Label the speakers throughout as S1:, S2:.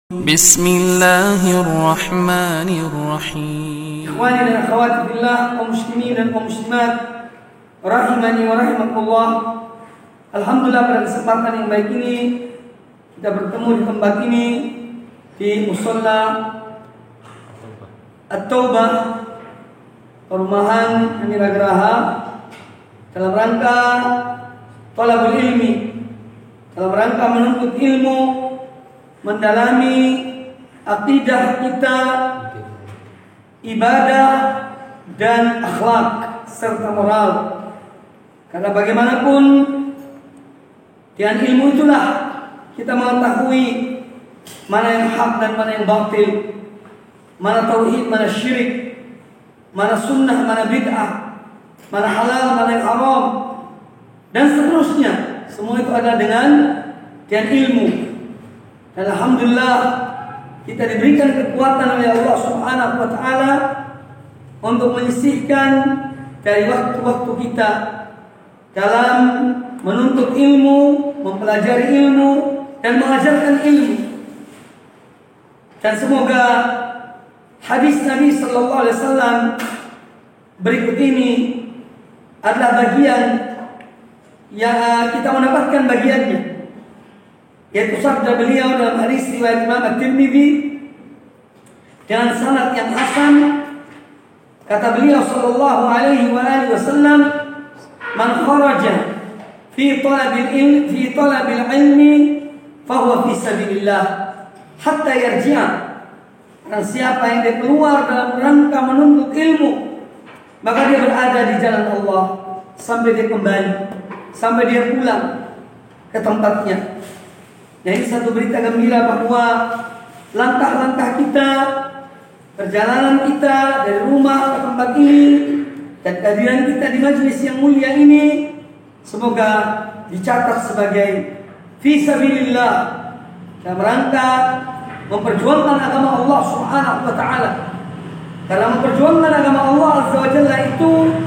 S1: Bismillahirrahmanirrahim.
S2: Ikhwani dan akhwati fillah, kaum muslimin dan kaum muslimat rahimani wa rahimakumullah. Alhamdulillah, pada kesempatan yang baik ini kita bertemu di tempat ini di Musholla At-Taubah, perumahan Amira Geraha, dalam rangka thalabul ilmi, dalam rangka menuntut ilmu, mendalami akidah kita, ibadah dan akhlak serta moral. Karena bagaimanapun dengan ilmu itulah kita mengetahui mana yang hak dan mana yang batil, mana tauhid, mana syirik, mana sunnah, mana bid'ah, mana halal, mana yang haram, dan seterusnya. Semua itu ada dengan ilmu. Dan alhamdulillah kita diberikan kekuatan oleh Allah Subhanahu wa taala untuk menyisihkan dari waktu-waktu kita dalam menuntut ilmu, mempelajari ilmu dan mengajarkan ilmu. Dan semoga hadis Nabi sallallahu alaihi wasallam berikut ini adalah bagian yang kita mendapatkan bagiannya, yaitu sabda beliau dalam hadis riwayat Imam At-Tirmidzi dengan sanad yang hasan. Kata beliau sallallahu alaihi wasallam, "Man kharaja fi talabil ilmi fa huwa fi sabilillah hatta yarji'a." Dan siapa yang dia keluar dalam rangka menuntut ilmu, maka dia berada di jalan Allah sampai dia kembali, sampai dia pulang ke tempatnya. Nah, ini satu berita gembira bahwa langkah-langkah kita, perjalanan kita dari rumah ke tempat ini, dan kehadiran kita di majelis yang mulia ini, semoga dicatat sebagai fisabilillah dalam rangka memperjuangkan agama Allah Subhanahu wa taala. Karena memperjuangkan agama Allah Azza wa Jalla itu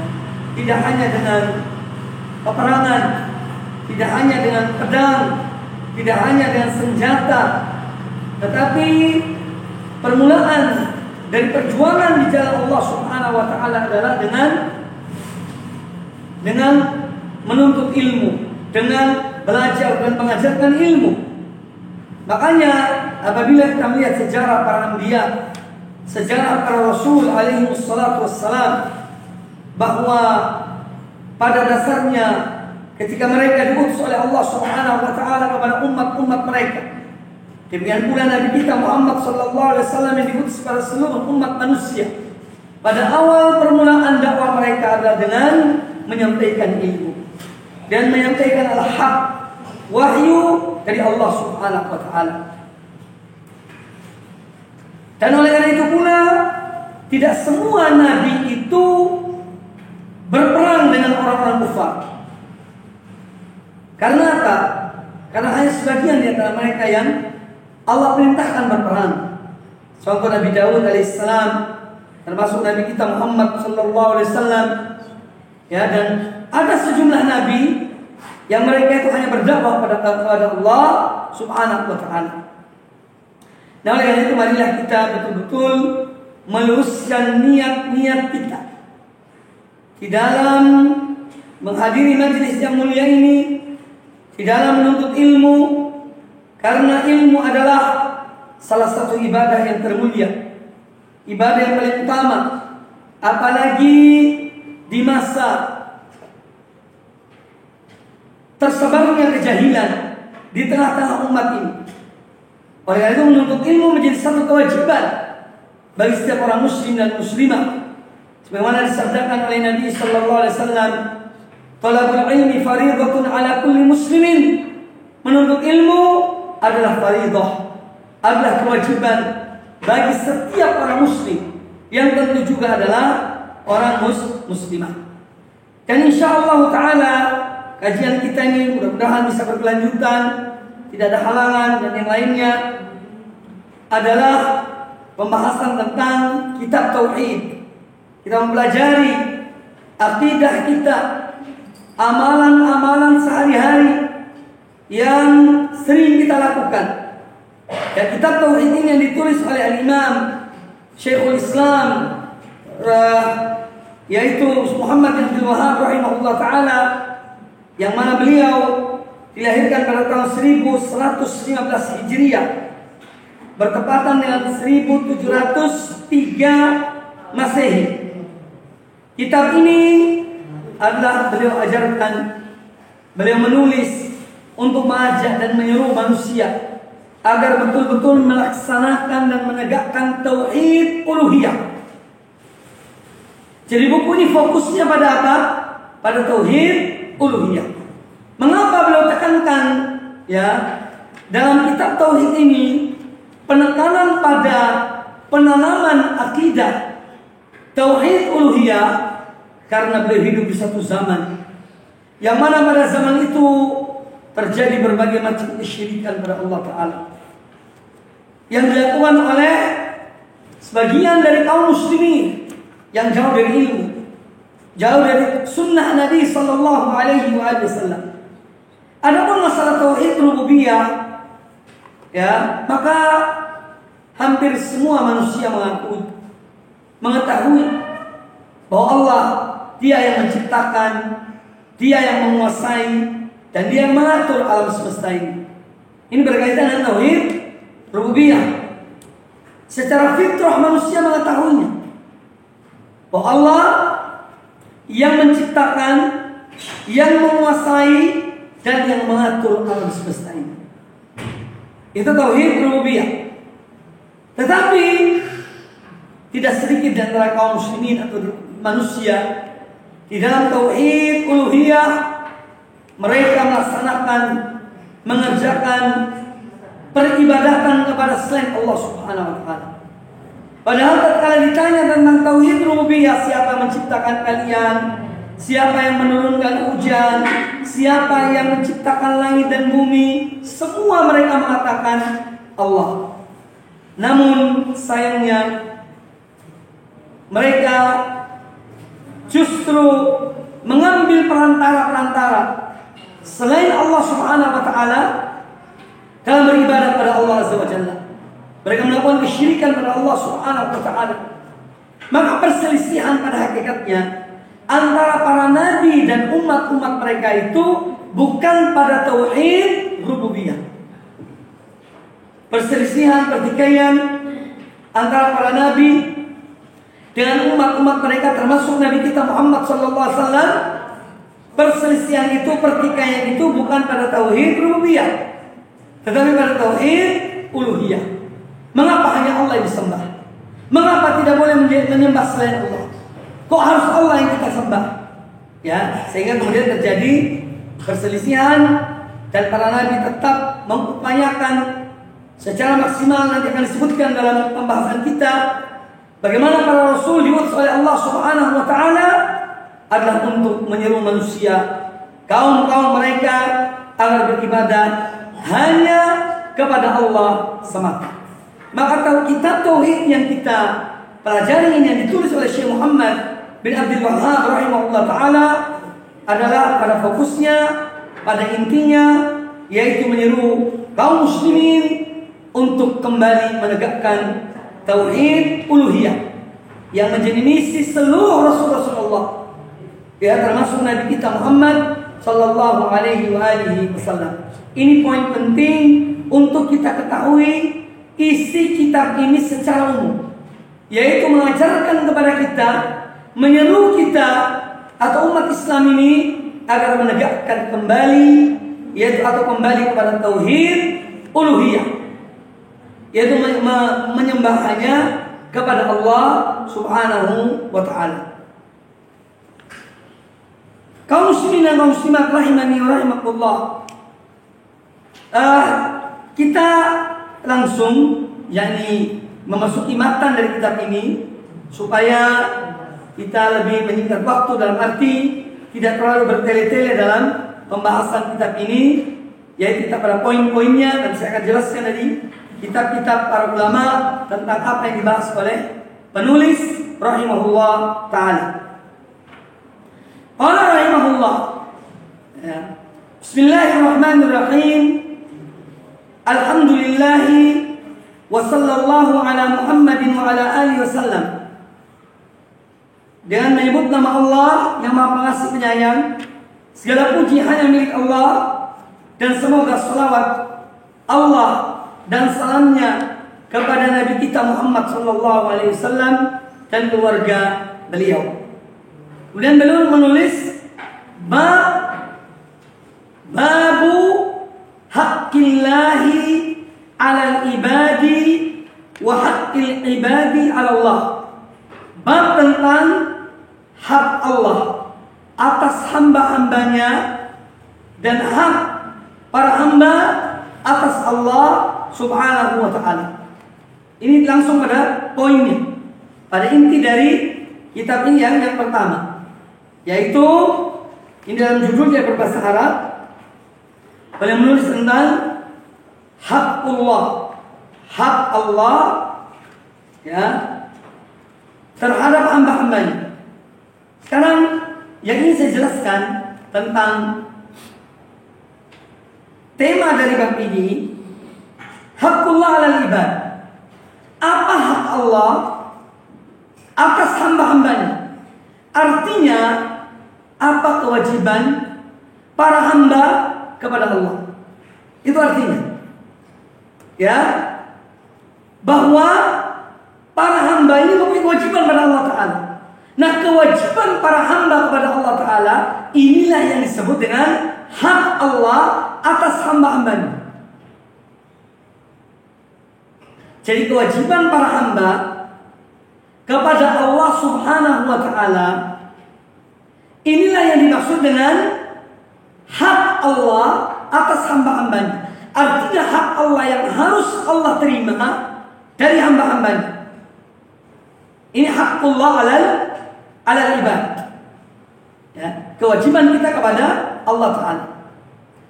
S2: tidak hanya dengan peperangan, tidak hanya dengan pedang, tidak hanya dengan senjata, tetapi permulaan dari perjuangan di jalan Allah Subhanahu wa taala adalah dengan menuntut ilmu, dengan belajar dan mengajarkan ilmu. Makanya apabila kita melihat sejarah para anbiya, sejarah para rasul alaihi wassalatu wassalam, bahwa pada dasarnya ketika mereka diutus oleh Allah Subhanahu wa taala kepada umat-umat mereka, demikian pula Nabi kita Muhammad sallallahu alaihi wasallam yang diutus kepada seluruh umat manusia. Pada awal permulaan dakwah mereka adalah dengan menyampaikan ilmu dan menyampaikan al-haq, wahyu dari Allah Subhanahu wa taala. Dan oleh karena itu pula tidak semua nabi itu berperang dengan orang-orang kafir. Karena apa? Karena hanya sebagian di antara mereka yang Allah perintahkan berperang. Contoh Nabi Daud alaihissalam, termasuk Nabi kita Muhammad sallallahu alaihi wasallam. Ya, dan ada sejumlah nabi yang mereka itu hanya berdakwah kepada Allah Subhanahu wa taala. Nah, oleh karena itu marilah kita betul-betul meluruskan niat-niat kita di dalam menghadiri majelis yang mulia ini, di dalam menuntut ilmu, karena ilmu adalah salah satu ibadah yang termulia, ibadah yang paling utama, apalagi di masa tersebarnya kejahilan di tengah-tengah umat ini. Oleh karena itu menuntut ilmu menjadi satu kewajiban bagi setiap orang muslim dan muslimah, sebagaimana disabdakan oleh Nabi sallallahu alaihi wasallam, "Talabul ilmi fariidatun ala kulli muslimin." Menuntut ilmu adalah fariidah, adalah kewajiban bagi setiap orang muslim, yang tentu juga adalah orang muslimah. Dan insyaallah taala kajian kita ini mudah-mudahan bisa berkelanjutan, tidak ada halangan, dan yang lainnya adalah pembahasan tentang kitab tauhid. Kita mempelajari akidah kita, amalan-amalan sehari-hari yang sering kita lakukan, Dan kitab tauhid ini yang ditulis oleh Al-Imam Syekhul Islam yaitu Muhammad bin Abdul Wahhab rahimahullah taala, yang mana beliau dilahirkan pada tahun 1115 Hijriah bertepatan dengan 1703 Masehi. Kitab ini adalah beliau ajarkan, beliau menulis untuk mengajak dan menyuruh manusia agar betul-betul melaksanakan dan menegakkan tauhid uluhiyah. Jadi buku ini fokusnya pada apa? Pada tauhid uluhiyah. Mengapa beliau tekankan ya dalam kitab tauhid ini penekanan pada penanaman akidah tauhid uluhiyah? Karena beliau hidup di satu zaman yang mana pada zaman itu terjadi berbagai macam kesyirikan pada Allah Ta'ala yang dilakukan oleh sebagian dari kaum muslimin yang jauh dari ilmu, jauh dari sunnah Nabi Sallallahu Alaihi Wasallam. Adapun masalah tauhid rububiyah, ya, maka hampir semua manusia mengetahui bahwa Allah, Dia yang menciptakan, Dia yang menguasai, dan Dia yang mengatur alam semesta ini. Ini berkaitan dengan tauhid rububiyah. Secara fitrah manusia mengetahuinya bahwa Allah yang menciptakan, yang menguasai, dan yang mengatur alam semesta ini. Itu tauhid rububiyah. Tetapi tidak sedikit di antara kaum muslimin atau manusia di dalam tauhid uluhiyah mereka melaksanakan, mengerjakan peribadatan kepada selain Allah Subhanahu wa taala. Padahal tatkala ditanya tentang tauhid rububiyah, siapa menciptakan kalian, siapa yang menurunkan hujan, siapa yang menciptakan langit dan bumi, semua mereka mengatakan Allah. Namun sayangnya mereka justru mengambil perantara-perantara selain Allah Subhanahu wa taala dalam beribadah pada Allah Azza wa Jalla. Mereka melakukan kesyirikan pada Allah Subhanahu wa taala. Maka perselisihan pada hakikatnya antara para nabi dan umat-umat mereka itu bukan pada tauhid rububiyah. Perselisihan, pertikaian antara para nabi dengan umat-umat mereka termasuk Nabi kita Muhammad SAW, perselisihan itu, pertikaian itu bukan pada tauhid rububiyah, tetapi pada tauhid uluhiyah. Mengapa hanya Allah yang disembah? Mengapa tidak boleh menyembah selain Allah? Kok harus Allah yang kita sembah? Ya, sehingga kemudian terjadi perselisihan dan para nabi tetap mengupayakan secara maksimal, nanti akan disebutkan dalam pembahasan kita, bagaimana para rasul diutus oleh Allah Subhanahu wa taala adalah untuk menyeru manusia, kaum-kaum mereka agar beribadah hanya kepada Allah semata. Maka kitab tauhid yang kita pelajari ini yang ditulis oleh Syekh Muhammad bin Abdul Wahhab rahimahullah taala adalah pada fokusnya, pada intinya, yaitu menyeru kaum muslimin untuk kembali menegakkan tauhid uluhiyah yang menjadi misi seluruh Rasulullah, ya, termasuk Nabi kita Muhammad sallallahu alaihi wasallam. Ini poin penting untuk kita ketahui isi kitab ini secara umum, yaitu mengajarkan kepada kita, menyeru kita atau umat Islam ini agar menegakkan kembali, yaitu atau kembali kepada tauhid uluhiyah, yaitu menyembah hanya kepada Allah Subhanahu wa taala. Kaum muslimin dan kaum muslimat rahimani wa rahimakumullah. Kita langsung yakni memasuki matan dari kitab ini supaya kita lebih menyingkat waktu, dalam arti tidak terlalu bertele-tele dalam pembahasan kitab ini, yaitu kita pada poin-poinnya, dan saya akan jelaskan dari kitab-kitab para ulama tentang apa yang dibahas oleh penulis rahimahullah ta'ala. Qala rahimahullah, ya. Bismillahirrahmanirrahim. Alhamdulillahi wa sallallahu ala Muhammadin wa ala alihi wasallam. Dengan menyebut nama Allah yang Maha Pengasih Penyayang, segala puji hanya milik Allah, dan semoga salawat Allah dan salamnya kepada Nabi kita Muhammad sallallahu alaihi wasallam dan keluarga beliau. Kemudian beliau menulis babu haqqillahi 'alal ibadi wa haqqil ibadi 'ala Allah. Bab tentang hak Allah atas hamba-hambanya dan hak para hamba atas Allah subhanahu wa ta'ala. Ini langsung pada poinnya, pada inti dari kitab ini yang pertama, yaitu ini dalam judulnya berbahasa Arab. Beliau menulis tentang hakullah, hak Allah ya terhadap hamba-hambanya. Sekarang yang ingin saya jelaskan tentang tema dari bab ini, hakullah alal ibad. Apa hak Allah atas hamba-hambanya? Artinya, apa kewajiban para hamba kepada Allah? Itu artinya, ya, bahwa para hamba ini memiliki kewajiban pada Allah Ta'ala. Nah, kewajiban para hamba kepada Allah Ta'ala inilah yang disebut dengan hak Allah atas hamba-hambanya. Jadi kewajiban para hamba kepada Allah Subhanahu wa Ta'ala inilah yang dimaksud dengan hak Allah atas hamba-hambanya. Artinya hak Allah yang harus Allah terima dari hamba-hambanya. Ini hakullah alal ibad, ya, kewajiban kita kepada Allah Ta'ala.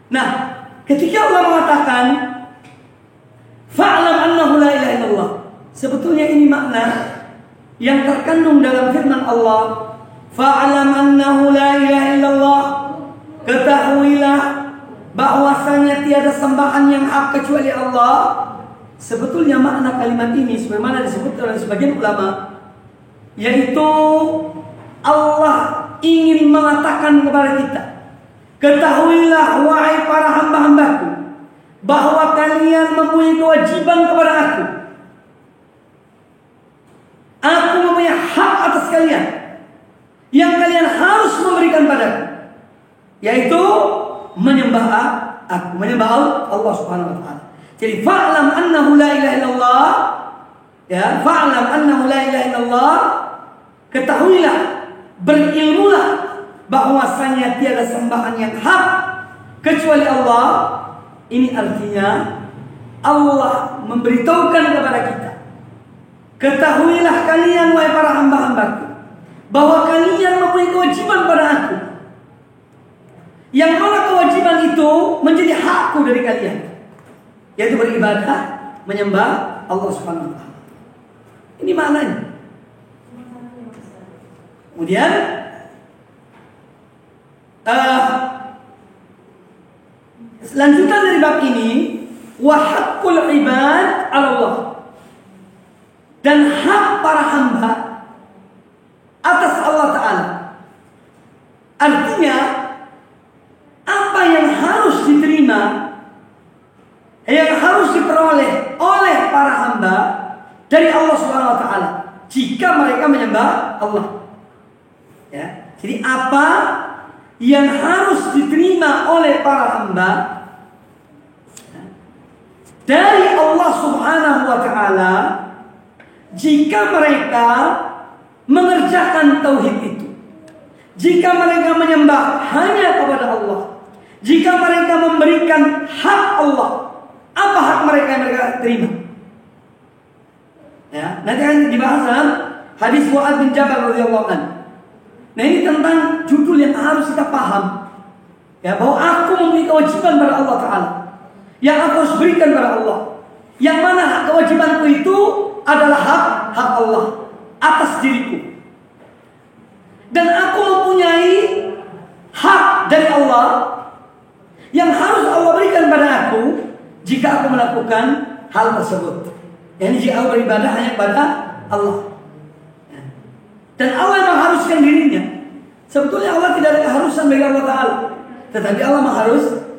S2: Nah, ketika Allah mengatakan fa'lam annahu la ilaha illallah, sebetulnya ini makna yang terkandung dalam firman Allah, fa'lam annahu la ilaha illallah, ketahuilah bahwasanya tiada sembahan yang hak kecuali Allah. Sebetulnya makna kalimat ini sebagaimana disebut oleh sebagian ulama, yaitu Allah ingin mengatakan kepada kita, ketahuilah wahai para hamba-hambaku, bahwa kalian mempunyai kewajiban kepada aku. Aku mempunyai hak atas kalian yang kalian harus memberikan padaku, yaitu menyembah aku, menyembah Allah Subhanahu wa Ta'ala. Jadi fa'lam annahu la ilaha illallah, ya, fa'lam annahu la ilaha illallah, ketahuilah, berilmulah bahwasanya tiada sembahan yang hak kecuali Allah. Ini artinya Allah memberitahukan kepada kita, ketahuilah kalian wahai para hamba-hambaku, bahwa kalian mempunyai kewajiban pada aku, yang mana kewajiban itu menjadi hakku dari kalian, yaitu beribadah, menyembah Allah Subhanahu wa Ta'ala. Ini maknanya. Kemudian lanjutan dari bab ini, wa haqqul ibad 'ala Allah, dan hak para hamba atas Allah Ta'ala. Artinya apa yang harus diterima, yang harus diperoleh oleh para hamba dari Allah Subhanahu wa Ta'ala jika mereka menyembah Allah. Ya, jadi apa yang harus diterima oleh para hamba dari Allah Subhanahu wa Ta'ala jika mereka mengerjakan tauhid itu, jika mereka menyembah hanya kepada Allah, jika mereka memberikan hak Allah. Apa hak mereka yang mereka terima? Ya, nanti akan dibahas dalam hadis Mu'adz bin Jabal radhiyallahu anhu. Nah, ini tentang judul yang harus kita paham, ya, bahwa aku memiliki kewajiban pada Allah Ta'ala yang aku harus berikan pada Allah, yang mana kewajibanku itu adalah hak Allah atas diriku, dan aku mempunyai hak dari Allah yang harus Allah berikan pada aku jika aku melakukan hal tersebut. Yani jika beribadah hanya kepada Allah. Dan Allah yang mengharuskan dirinya. Sebetulnya Allah tidak ada keharusan bagi Allah Ta'ala. Tetapi Allah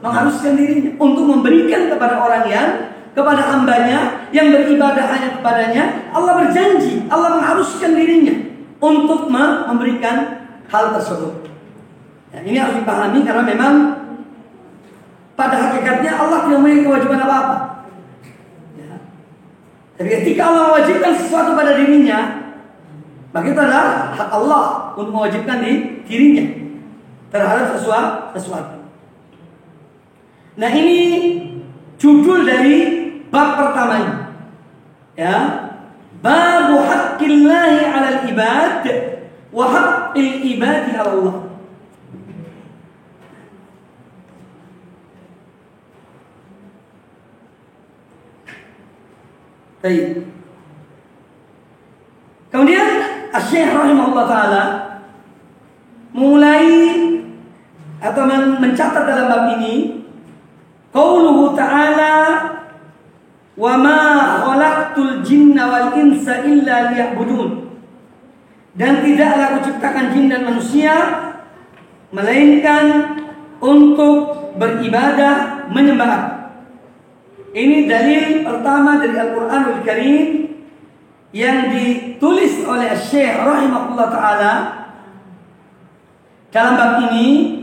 S2: mengharuskan dirinya untuk memberikan kepada orang kepada hambanya yang beribadah hanya kepadanya. Allah berjanji, Allah mengharuskan dirinya untuk memberikan hal tersebut. Ya, ini harus dipahami karena memang pada hakikatnya Allah tidak memiliki kewajiban apa-apa. Ya. Tapi ketika Allah mewajibkan sesuatu pada dirinya, maka itu adalah hak Allah untuk mewajibkan dirinya terhadap sesuatu. Nah, ini judul dari bab pertama ini. Ya. Babu haqqillahi 'alal ibad wa haqqil ibadi 'ala Allah. Baik. Kemudian Asy-Syaikh rahimahullah taala mulai atau mencatat dalam bab ini qauluhu ta'ala wa ma khalaqtul jinna wal insa illa liya'budun, dan tidaklah kuciptakan jin dan manusia melainkan untuk beribadah menyembah. Ini dalil pertama dari Al-Quranul Karim yang ditulis oleh Syekh rahimahullah ta'ala dalam bab ini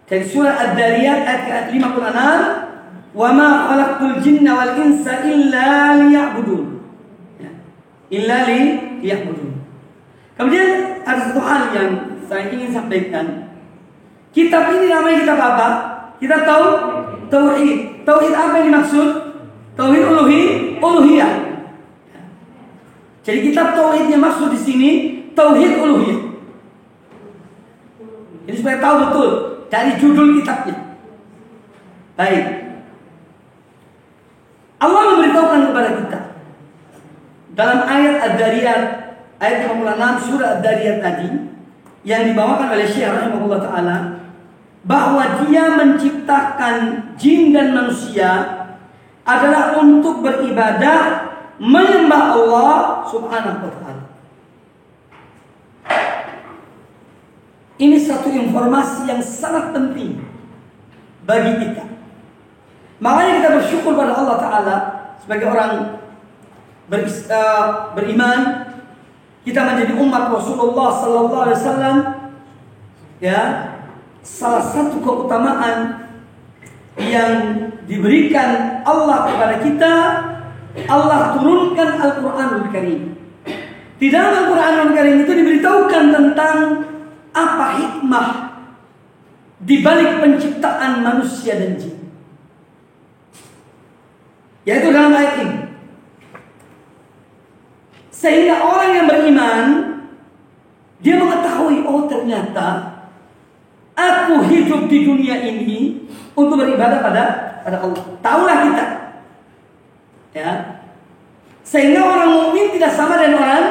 S2: dari surah Ad-Dariyat ayat 56, wa ma khalaqtul jinna wal insa illa liya'budun. Illa liya'budun. Kemudian ada satu hal yang saya ingin sampaikan. Kitab ini namanya kitab apa? Kita tahu tauhid. Tauhid apa yang dimaksud? Tauhid uluhiyah. Jadi kitab tauhidnya maksud di sini tauhid uluhiyah. Jadi supaya tahu betul dari judul kitabnya. Baik. Allah memberitahukan kepada kita dalam ayat Ad-Dariyat ayat 56 surah Ad-Dariyat tadi yang dibawakan oleh Syekh rahimahullah taala, bahwa Dia menciptakan jin dan manusia adalah untuk beribadah menyembah Allah Subhanahu wa ta'ala. Ini satu informasi yang sangat penting bagi kita. Makanya kita bersyukur pada Allah Ta'ala sebagai orang beriman. Kita menjadi umat Rasulullah Sallallahu Alaihi Wasallam. Ya, salah satu keutamaan yang diberikan Allah kepada kita, Allah turunkan Al-Quranul Karim. Di dalam Al-Quranul Karim itu diberitahukan tentang apa hikmah di balik penciptaan manusia dan jin. Yaitu dalam ayat ini. Sehingga orang yang beriman, dia mengetahui, oh ternyata aku hidup di dunia ini untuk beribadah pada Allah. Taulah kita. Ya. Sehingga orang mukmin tidak sama dengan orang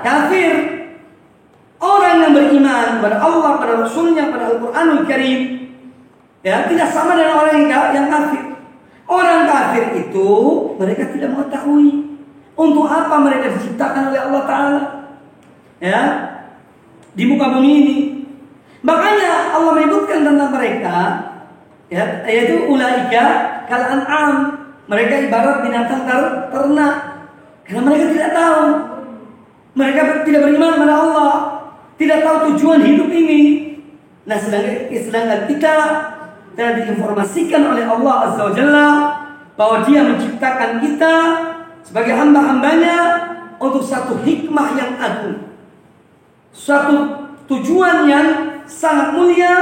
S2: kafir. Orang yang beriman kepada Allah, pada Rasulnya, pada Al-Quranul Karim, ya, tidak sama dengan orang yang kafir. Orang kafir itu mereka tidak mengetahui untuk apa mereka diciptakan oleh Allah Ta'ala, ya, di muka bumi ini. Makanya Allah menyebutkan tentang mereka, ya, yaitu ulaika kal an'am, mereka ibarat binatang ternak, karena mereka tidak tahu, mereka tidak beriman kepada Allah, tidak tahu tujuan hidup ini. Nah, sedangkan kita telah diinformasikan oleh Allah Azza wa Jalla bahwa Dia menciptakan kita sebagai hamba-hambanya untuk satu hikmah yang agung, suatu tujuan yang sangat mulia,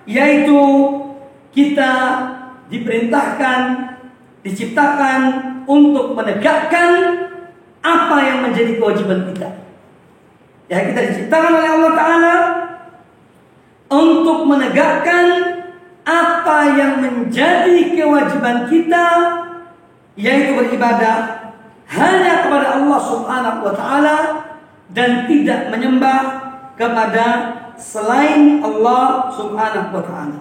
S2: yaitu kita diperintahkan, diciptakan untuk menegakkan apa yang menjadi kewajiban kita. Ya, kita diciptakan oleh Allah Ta'ala untuk menegakkan apa yang menjadi kewajiban kita, yaitu beribadah hanya kepada Allah Subhanahu wa Ta'ala dan tidak menyembah kepada selain Allah Subhanahu wa Ta'ala.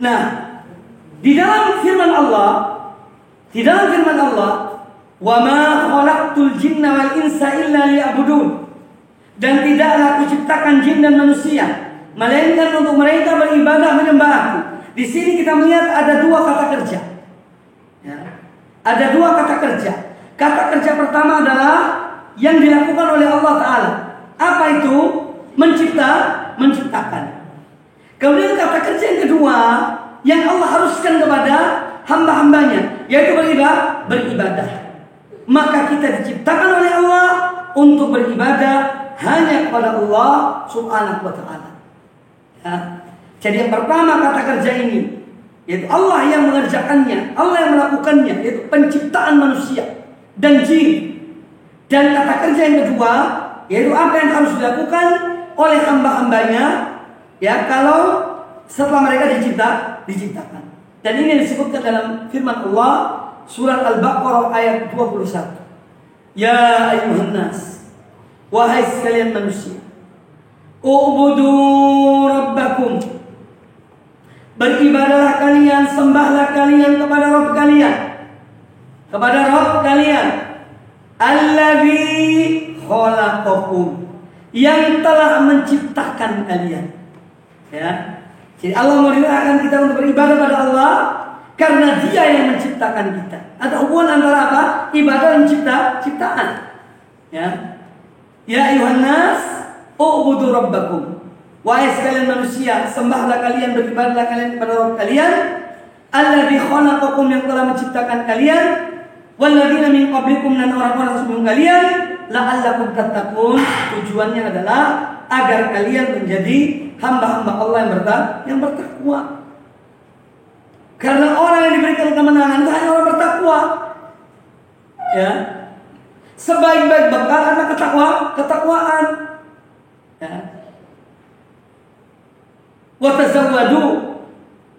S2: Nah, di dalam firman Allah, "Wa ma khalaqtul jinna wal insa illa liya'budun." Dan tidaklah aku ciptakan jin dan manusia melainkan untuk mereka beribadah menyembah aku. Di sini kita melihat ada dua kata kerja. Ya. Ada dua kata kerja. Kata kerja pertama adalah yang dilakukan oleh Allah Ta'ala. Apa itu? Menciptakan. Kemudian kata kerja yang kedua yang Allah haruskan kepada hamba-hambanya, yaitu beribadah. Maka kita diciptakan oleh Allah untuk beribadah hanya kepada Allah Subhanahu wa Ta'ala. Ya. Jadi yang pertama kata kerja ini, yaitu Allah yang mengerjakannya, Allah yang melakukannya, yaitu penciptaan manusia dan jin. Dan kata kerja yang kedua, yaitu apa yang harus dilakukan oleh hamba-hambanya, ya, kalau setelah mereka diciptakan. Dan ini disebutkan dalam firman Allah surat Al-Baqarah ayat 21. Ya ayyuhan nas, wahai sekalian manusia, u'budu rabbakum, beribadahlah kalian, sembahlah kalian kepada Rabb kalian, alladzi khalaqakum, yang telah menciptakan kalian. Ya. Jadi Allah memerintahkan kita untuk beribadah pada Allah karena Dia yang menciptakan kita. Ada hubungan antara apa? Ibadah dan ciptaan. Ya. Ya ayuhan nas, u'budu rabbakum. Wahai sekalian manusia, sembahlah kalian, beribadahlah kalian kepada Rabb kalian, alladzi khalaqakum, yang telah menciptakan kalian, walladzina min qablikum, dan orang-orang sebelum kalian, la'allakum tattaqun. Tujuannya adalah agar kalian menjadi hamba-hamba Allah yang bertakwa. Karena orang yang diberikan kemenangan itu hanya orang bertakwa. Ya. Sebaik-baik bekal adalah ketakwaan. Ya. Wa tazawwadu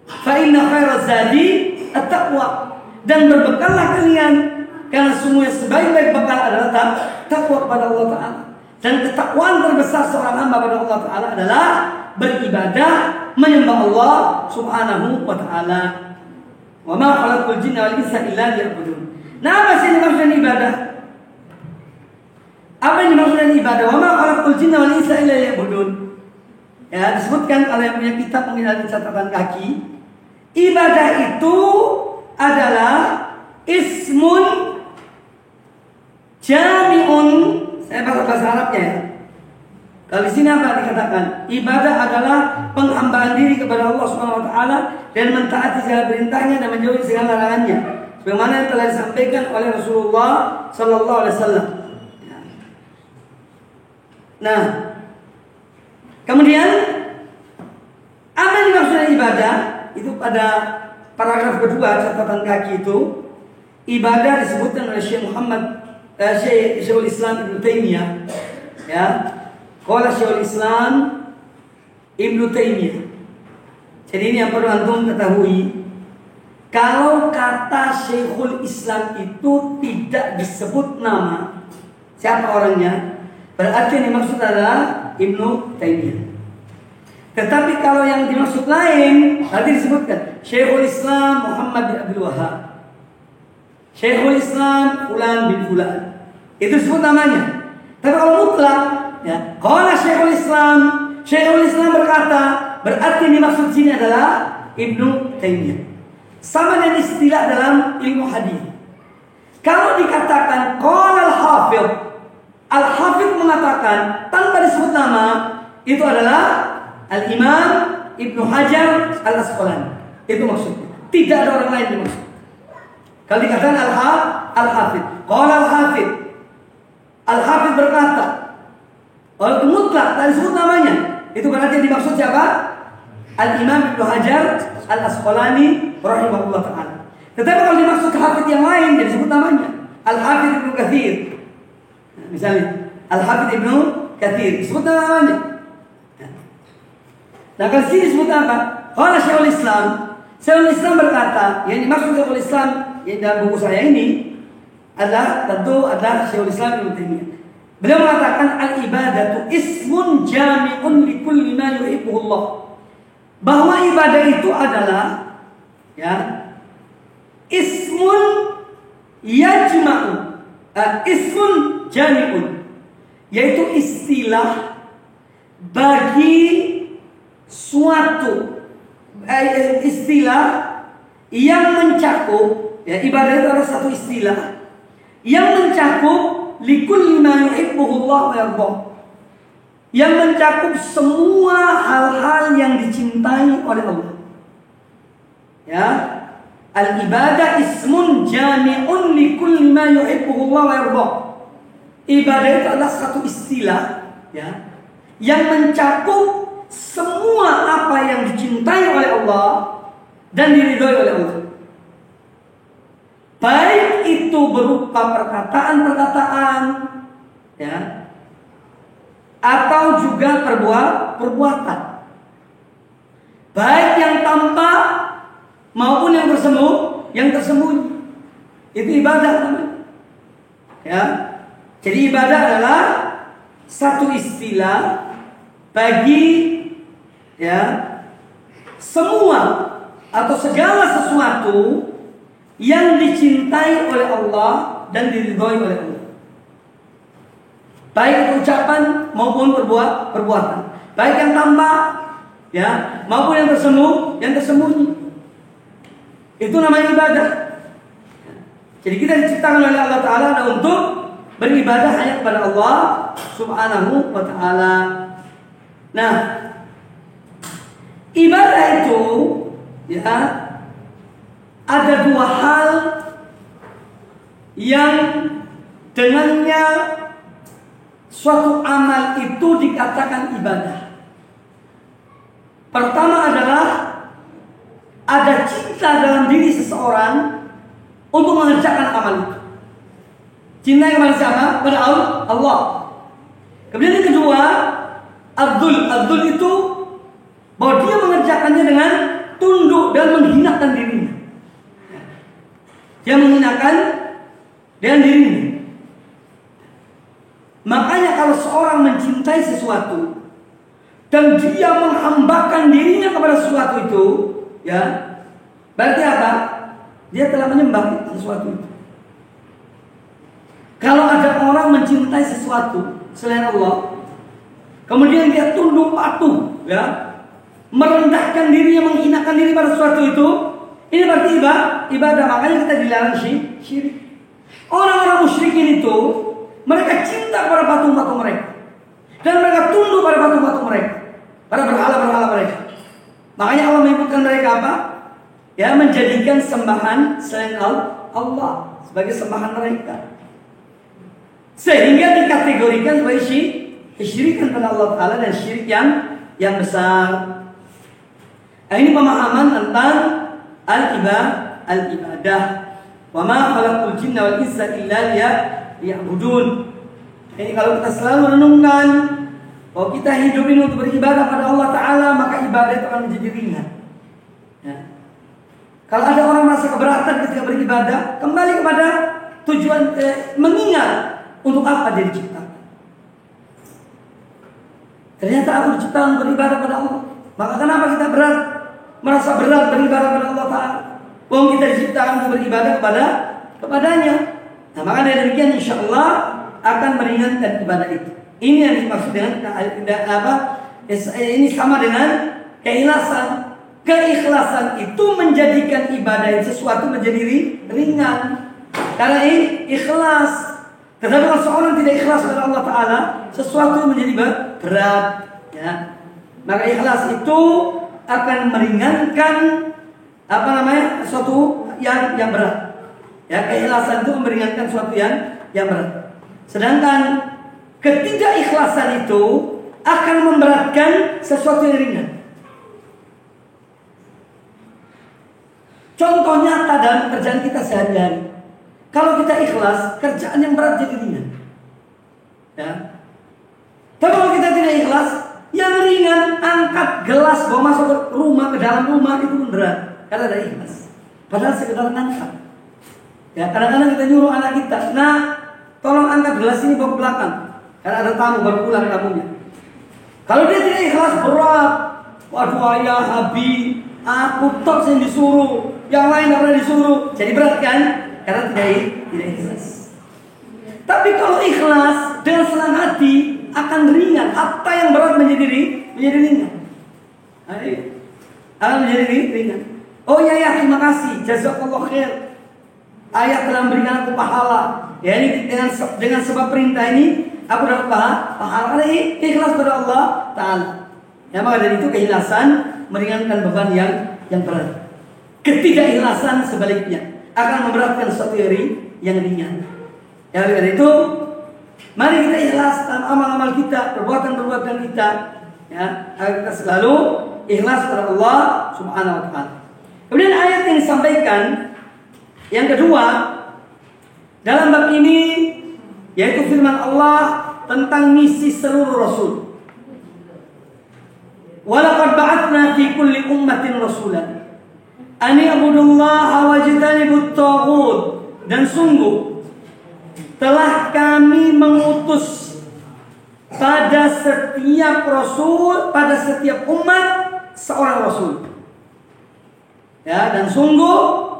S2: fa inna khairaz zadi at-taqwa. Dan berbekallah kalian, karena semua sebaik-baik bekal adalah takwa kepada Allah Ta'ala. Dan ketakwaan terbesar seorang hamba pada Allah Ta'ala adalah beribadah, menyembah Allah Subhanahu wa Ta'ala. Wa ma khalaqul jinna wal insa illa liya'budun. Nah, apa sih yang dimaksud dengan ibadah? Apa yang dimaksud dengan ibadah? Wa ma khalaqul jinna wal insa illa liya'budun. Ya, disebutkan kalau yang punya kitab mungkin ada catatan kaki. Ibadah itu adalah ismun jami'un. Saya bahasa Arabnya ya. Kalau di sini apa dikatakan? Ibadah adalah penghambaan diri kepada Allah Subhanahu wa Ta'ala dan mentaati segala perintahnya dan menjauhi segala larangannya, sebagaimana yang telah disampaikan oleh Rasulullah Sallallahu Alaihi Wasallam. Nah, kemudian apa yang dimaksud ibadah? Itu pada paragraf kedua catatan kaki itu, ibadah disebutkan oleh Syekhul Islam Ibnu Taimiyah. Ya, qala Syekhul Islam Ibnu Taimiyah. Jadi ini yang perlu antum ketahui. Kalau kata Syekhul Islam itu tidak disebut nama siapa orangnya, berarti yang dimaksud adalah Ibnu Taimiyah. Tetapi kalau yang dimaksud lain, nanti disebutkan Syekhul Islam Muhammad bin Abdul Wahhab, Syekhul Islam Fulan bin Fulan, itu disebut namanya. Tapi kalau mutlak, ya, kalau Syekhul Islam berkata, berarti yang dimaksud sini adalah Ibnu Taimiyah. Sama dengan istilah dalam ilmu hadis. Kalau dikatakan qala al-hafidh mengatakan tanpa disebut nama, itu adalah Al-Imam Ibnu Hajar Al-Asqalani. Itu maksudnya. Tidak ada orang lain dimaksud. Kalau dikatakan al-hafidh, qala al-hafidh berkata, kalau mutlak tak disebut namanya, itu berarti yang dimaksud siapa? Al-Imam Ibnu Hajar Al-Asqalani rahimahullah ta'ala. Tetapi kalau dimaksud hafidh yang lain, jadi disebut namanya Al-Hafidh Ibnu Katsir. Nah, misalnya Al-Hafidh Ibnu Katsir, disebut namanya. Nah, kalau sini disebut apa? Qala Syekhul Islam berkata, yang dimaksud Syekhul Islam yang dalam buku saya ini adalah Syekhul Islam Ibnu Taimiyah. Beliau mengatakan al-ibadatu ismun jami'un li kulli ma yuhibbuhullah. Bahwa ibadah itu adalah Ya. Ismun yajma'u, ismun jami'un, yaitu istilah bagi suatu istilah yang mencakup, ya, ibadah itu adalah satu istilah yang mencakup likulli ma yuhibbuhu Allah wa yardah, yang mencakup semua hal-hal yang dicintai oleh Allah. Ya, al-ibadah ismun jami'un likulli ma yuhibbuhu Allah wa yardah. Ibadah itu adalah satu istilah, ya, yang mencakup semua apa yang dicintai oleh Allah dan diridhoi oleh Allah. Baik itu berupa perkataan-perkataan, ya, atau juga perbuatan. Baik yang tampak maupun yang tersembunyi. Itu ibadah namanya. Ya. Jadi ibadah adalah satu istilah bagi, ya, semua atau segala sesuatu yang dicintai oleh Allah dan diridhoi oleh Allah. Baik itu ucapan maupun perbuatan. Baik yang tampak, ya, maupun yang tersembunyi. Itu namanya ibadah. Jadi kita diciptakan oleh Allah Ta'ala untuk beribadah hanya kepada Allah Subhanahu wa Ta'ala. Nah, ibadah itu, ya, ada dua hal yang dengannya suatu amal itu dikatakan ibadah. Pertama adalah ada cinta dalam diri seseorang untuk mengerjakan amal itu. Cinta kepada siapa? Kepada Allah. Kemudian yang kedua, Abdul itu bahwa dia mengerjakannya dengan tunduk dan menghinakan dirinya. Dia menghinakan dengan dirinya. Makanya kalau seorang mencintai sesuatu dan dia menghambakan dirinya kepada sesuatu itu, ya, berarti apa? Dia telah menyembah sesuatu itu. Kalau ada orang mencintai sesuatu selain Allah, kemudian dia tunduk patuh, ya, merendahkan dirinya, menghinakan diri pada sesuatu itu, ini berarti ibadah. Makanya kita dilarang syirik. Orang-orang musyrikin itu, mereka cinta pada patung-patung mereka, dan mereka tunduk pada patung-patung mereka, pada berhala-berhala mereka. Makanya Allah menyebutkan mereka apa? Ya, menjadikan sembahan selain Allah sebagai sembahan mereka, sehingga dikategorikan sebagai kesyirikan pada Allah Ta'ala dan syirik yang besar. Nah, ini pemahaman tentang al-ibadah. Wa ma khalaqul jinna wal insa illa liya'budun. Ini kalau kita selalu renungkan bahwa kita hidup ini untuk beribadah pada Allah Ta'ala, maka ibadah itu akan menjadi ringan. Ya. Kalau ada orang merasa keberatan ketika beribadah, kembali kepada tujuan, mengingat untuk apa dia diciptakan. Ternyata aku diciptakan beribadah pada Allah. Maka kenapa kita merasa berat beribadah pada Allah Ta'ala? Wong kita diciptakan untuk beribadah kepadanya. Nah, maka dari demikian insyaallah akan meringankan ibadah itu. Ini yang dimaksud dengan ini sama dengan keikhlasan. Keikhlasan itu menjadikan ibadah sesuatu menjadi ringan. Karena ini ikhlas. Tetapi kalau seorang tidak ikhlas kepada Allah Ta'ala, sesuatu menjadi berat, ya. Maka ikhlas itu akan meringankan sesuatu yang berat. Ya, keikhlasan itu meringankan sesuatu yang berat. Sedangkan ketidakikhlasan itu akan memberatkan sesuatu yang ringan. Contoh nyata dalam pekerjaan kita sehari-hari. Kalau kita ikhlas, kerjaan yang berat jadi ringan. Ya. Tapi kalau kita tidak ikhlas, yang ringan, angkat gelas bawa masuk ke rumah, ke dalam rumah itu pun berat. Karena ada ikhlas. Padahal sekedar ngangkat. Ya, kadang-kadang kita nyuruh anak kita, nah, tolong angkat gelas ini bawa ke belakang. Karena ada tamu baru pulang tamunya. Kalau dia tidak ikhlas, berat. Waduh ayah, Habib, Aku tok yang disuruh, yang lain tidak pernah disuruh. Jadi berat kan? Karena tidak ikhlas. Tapi kalau ikhlas dengan senang hati akan ringan. Apa yang berat menjadi ringan. Akan menjadi ringan. Oh ya, terima kasih. Jazakallah khair. Ayah telah memberikan aku pahala. Ya, ini dengan sebab perintah ini aku dapat pahala. Ini ikhlas pada Allah Ta'ala. Ya, maka dari itu keikhlasan meringankan beban yang berat. Ketidakikhlasan sebaliknya akan memberatkan suatu yang ringan. Ya, dari itu mari kita ikhlas dalam amal-amal kita, perbuatan-perbuatan kita, ya, agar kita selalu ikhlas kepada Allah Subhanahu wa Ta'ala. Kemudian ayat yang disampaikan yang kedua dalam bab ini yaitu firman Allah tentang misi seluruh rasul. Walaqad ba'atsna fi kulli ummatin rasulan an i'budullaha wajtanibut taghut, dan sungguh telah kami mengutus pada setiap rasul, pada setiap umat seorang rasul. Ya, dan sungguh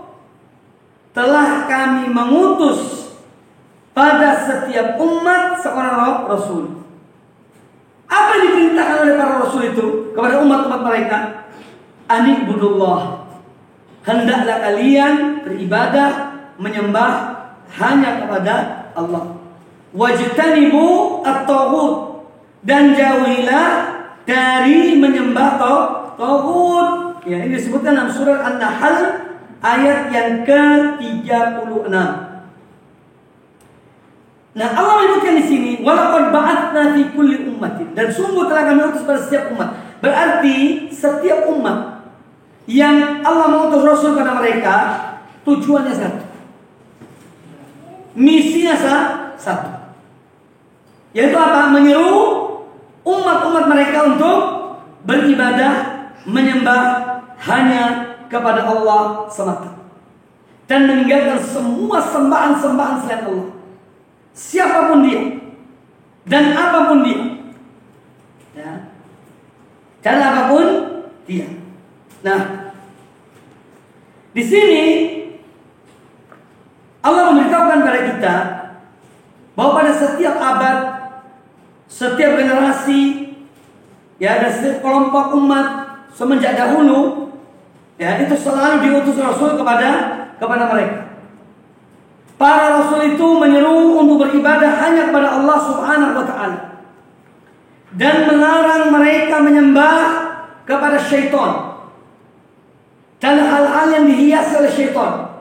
S2: telah kami mengutus pada setiap umat seorang rasul. Apa yang diperintahkan oleh para rasul itu kepada umat-umat mereka? Anibudullah, hendaklah kalian beribadah, menyembah hanya kepada Allah. Wajtanibu at-taghut, dan jauhilah dari menyembah taghut. Ya, ini disebutkan dalam surat An-Nahl ayat yang ke-36. Nah, Allah menyebutkan di sini walaqad ba'atsna fi kulli ummatin, dan sungguh telah kami utus pada setiap umat. Berarti setiap umat yang Allah mengutus rasul pada mereka tujuannya satu. Misinya satu. Yaitu apa? Menyeru umat-umat mereka untuk beribadah, menyembah hanya kepada Allah semata, dan meninggalkan semua sembahan-sembahan selain Allah. Siapapun dia dan apapun dia, ya, dan apapun dia. Nah, di sini Allah memberitahukan pada kita bahwa pada setiap abad, setiap generasi, ya, ada setiap kelompok umat semenjak dahulu, ya, itu selalu diutus Rasul kepada mereka. Para Rasul itu menyeru untuk beribadah hanya kepada Allah Subhanahu wa Ta'ala, dan melarang mereka menyembah kepada syaitan dan hal-hal yang dihiasi oleh syaitan.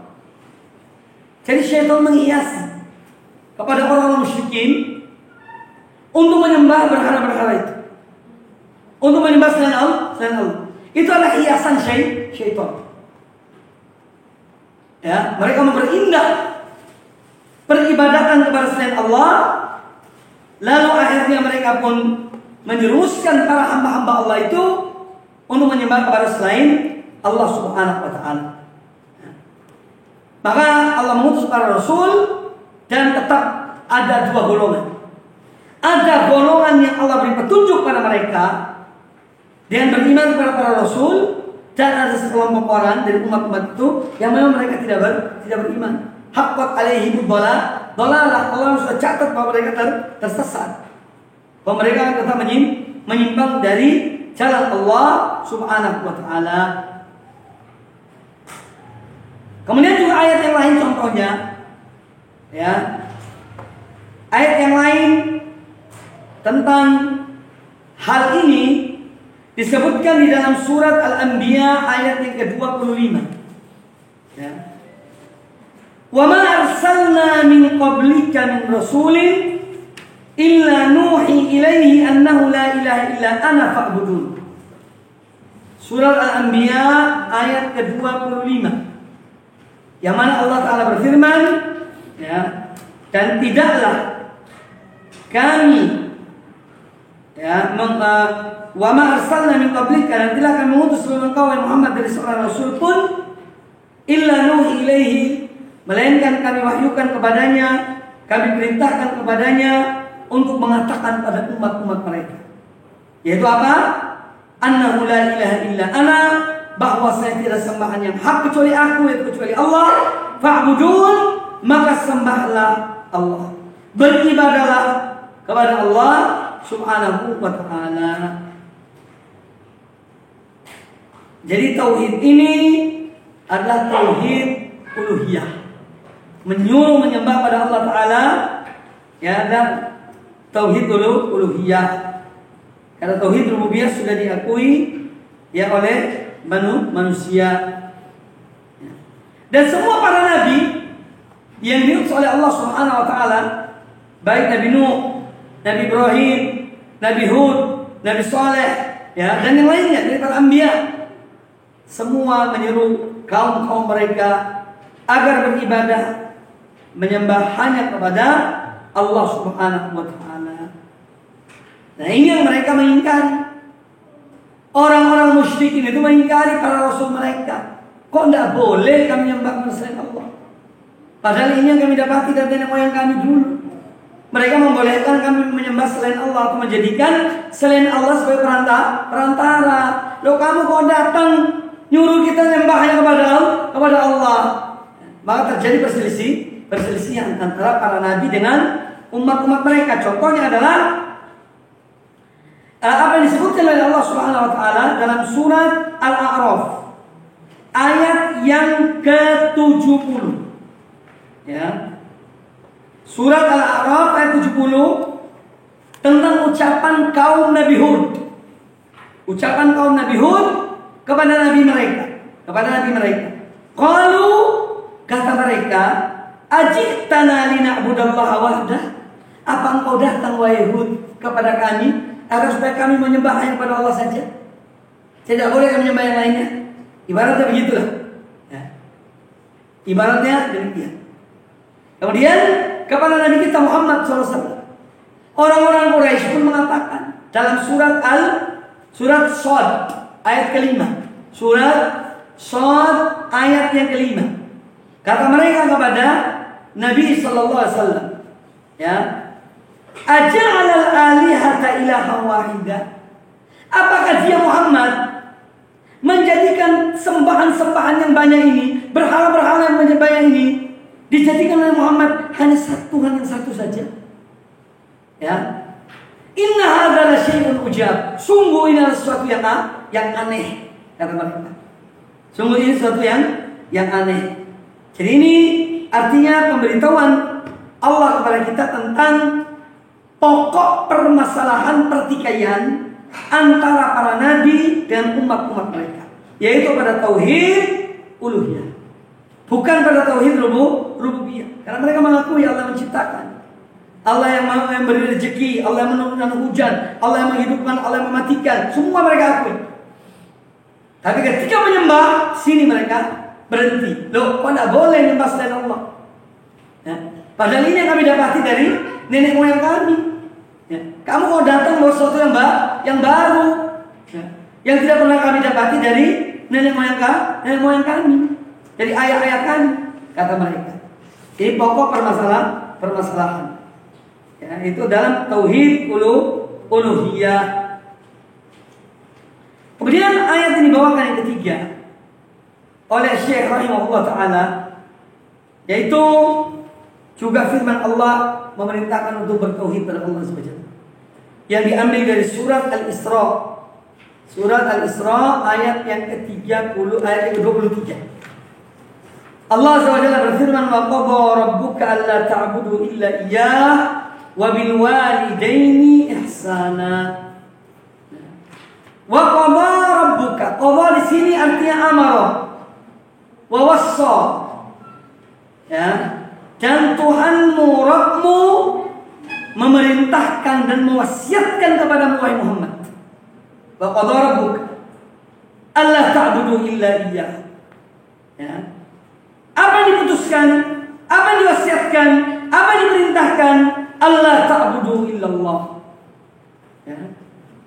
S2: Jadi syaitan menghiasi kepada orang-orang musyrikin untuk menyembah berhala-berhala itu, untuk menyembah selain Allah. Itu adalah hiasan syaitan. Ya, mereka memperindah peribadatan kepada selain Allah, lalu akhirnya mereka pun menjerumuskan para hamba-hamba Allah itu untuk menyembah kepada selain Allah Subhanahu wa Ta'ala. Maka Allah mengutus para rasul, dan tetap ada dua golongan. Ada golongan yang Allah beri petunjuk pada mereka dengan beriman kepada para rasul, dan ada sekelompok orang dari umat-umat itu yang memang mereka tidak beriman. Haqqat alaihim dhalalah, Allah sudah catat bahwa mereka tersesat, bahwa mereka akan tetap menyimpang dari jalan Allah Subhanahu wa Ta'ala. Kemudian juga ayat yang lain contohnya, ya, ayat yang lain tentang hal ini disebutkan di dalam surat Al-Anbiya ayat yang ke-25. Ya. Wa ma arsalna min qablika min rasulin illa nuhi ilaihi annahu la ilaha illa ana fa'budun. Surat Al-Anbiya ayat ke-25, yang mana Allah Ta'ala berfirman, ya, dan tidaklah kami, ya, wa ma arsalna min qablika, dan tidaklah kami mengutus sebelum engkau Muhammad dari seorang rasul pun, illa nuhi ilaihi, melainkan kami wahyukan kepadanya, kami perintahkan kepadanya untuk mengatakan pada umat-umat mereka, yaitu apa? Annahu la ilaha illa ana, bahwa saya tidak sembahan yang hak kecuali aku, yaitu kecuali Allah. Fa'budun, maka sembahlah Allah. Beribadahlah kepada Allah Subhanahu wa ta'ala. Jadi tauhid ini adalah tauhid uluhiyah, menyuruh menyembah pada Allah Ta'ala, ya, dan tauhid uluhiyah. Karena tauhid rububiyah sudah diakui ya oleh manusia. Dan semua para nabi yang diutus oleh Allah Subhanahu wa taala, baik Nabi Nuh, Nabi Ibrahim, Nabi Hud, Nabi Saleh, ya, dan yang lainnya dari para anbiya, semua menyeru kaum mereka agar beribadah menyembah hanya kepada Allah Subhanahu wa taala. Nah, ini yang mereka mengingkari. Orang-orang musyrikin itu mengingkari para rasul mereka. Kok tidak boleh kami menyembah selain Allah? Padahal ini yang kami dapati dari nenek moyang kami dulu. Mereka membolehkan kami menyembah selain Allah, atau menjadikan selain Allah sebagai perantara. Loh, kamu kok datang nyuruh kita menyembah hanya kepada Allah? Maka terjadi perselisihan antara para nabi dengan umat-umat mereka. Contohnya adalah apa yang disebutkan oleh Allah Subhanahu wa taala dalam surat Al-A'raf ayat yang ke-70. Ya. Surat Al-A'raf ayat 70 tentang ucapan kaum Nabi Hud. Ucapan kaum Nabi Hud kepada nabi mereka. Qalu, kata mereka, ajitana lina'budallaha wahdah. Apa engkau datang wahai Hud kepada kami agar supaya kami menyembah hanya kepada Allah saja? Tidak boleh kami menyembah yang lainnya. Ibaratnya begitulah. Ya. Ibaratnya demikian. Kemudian kepada Nabi kita Muhammad SAW, orang-orang Quraisy pun mengatakan dalam surat Shad ayat kelima. Surat Shad ayat yang kelima. Kata mereka kepada Nabi SAW, ya, aja'alal alihata ilaha wahida. Apakah dia Muhammad menjadikan sembahan-sembahan yang banyak ini, berhala-berhala yang banyak ini, dijadikan oleh Muhammad hanya Tuhan yang satu saja? Ya. Inna hadza la syai'un ujab. Sungguh ini adalah sesuatu yang aneh, kata mereka. Sungguh ini sesuatu yang aneh. Jadi ini artinya pemberitahuan Allah kepada kita tentang pokok permasalahan pertikaian antara para nabi dan umat-umat mereka, yaitu pada tauhid uluhiyah, bukan pada tauhid rububiyah. Karena mereka mengakui Allah menciptakan, Allah yang memberi rezeki, Allah yang menurunkan hujan, Allah yang menghidupkan, Allah yang mematikan, semua mereka akui. Tapi ketika menyembah, sini mereka berhenti. Loh, kok tidak boleh menyembah selain Allah? Ya. Padahal ini yang kami dapati dari nenek moyang kami. Ya. Kamu mau datang bawa sesuatu yang baru, ya, yang tidak pernah kami dapati dari nenek moyang kami, dari ayah-ayah kami, kata mereka. Ini pokok permasalahan. Ya, itu dalam tauhid uluhiyah. Kemudian ayat ini dibawakan yang ketiga oleh Syekh rahimahullah ta'ala, yaitu juga firman Allah memerintahkan untuk bertauhid pada Allah SWT, yang diambil dari surat Al-Isra. Surat Al-Isra ayat yang ke-30, ayat yang ke-23. Allah SWT berfirman, wa qadha rabbuka alla ta'budu illa iyyah wa bil walidaini ihsana. Wa qadha rabbuka, qadha di sini artinya amara wa wassa, ya, dan Tuhanmu, Rabbmu memerintahkan dan mewasiatkan kepada Muhammad. Wa qadha rabbuka alla ta'budu illa iyyah. Ya. Apa yang diputuskan? Apa yang diwasiatkan? Apa yang diperintahkan? Allah ta'budu illallah. Ya.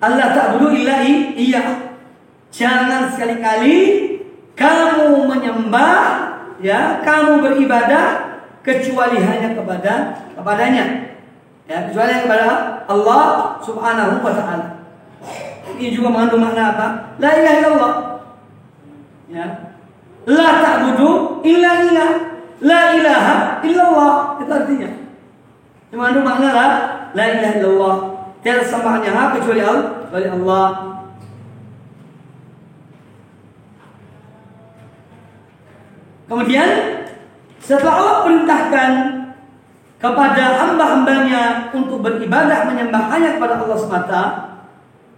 S2: Allah ta'budu illa iyyah. Jangan sekali-kali kamu menyembah, ya, kamu beribadah kecuali hanya kepadanya. Ya, kecuali kepada Allah Subhanahu wa ta'ala. Ini juga mengandung makna apa? La ilaha illallah. Ya. La ta'budu illa ilah. La ilaha illallah. Itu artinya. Cuma itu makna la ilaha illallah. Tiada sembahan yang hak kecuali Allah. Kemudian setelah Allah perintahkan kepada hamba-hambanya untuk beribadah menyembah hanya kepada Allah semata,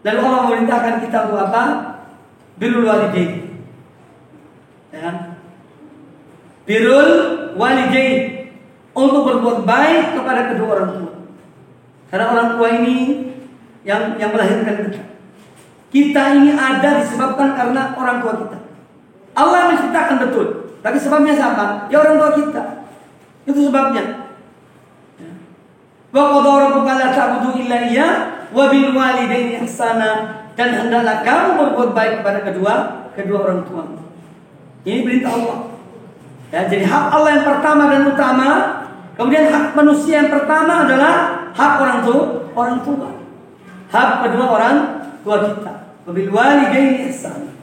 S2: lalu Allah memerintahkan kita untuk apa? Birrul walidain. Ya. Birrul walidain, untuk berbuat baik kepada kedua orang tua. Karena orang tua ini yang melahirkan kita. Kita ini ada disebabkan karena orang tua kita. Allah menciptakan betul, tapi sebabnya siapa? Ya orang tua kita. Itu sebabnya. Wa qadha rabbuka alla ta'budu illa iyyah wa bil walidaini ihsana, dan hendaklah kamu berbuat baik kepada kedua orang tua. Ini perintah Allah. Ya, jadi hak Allah yang pertama dan utama. Kemudian hak manusia yang pertama adalah hak orang tua. Hak kedua orang tua kita. Wa bil walidaini ihsana.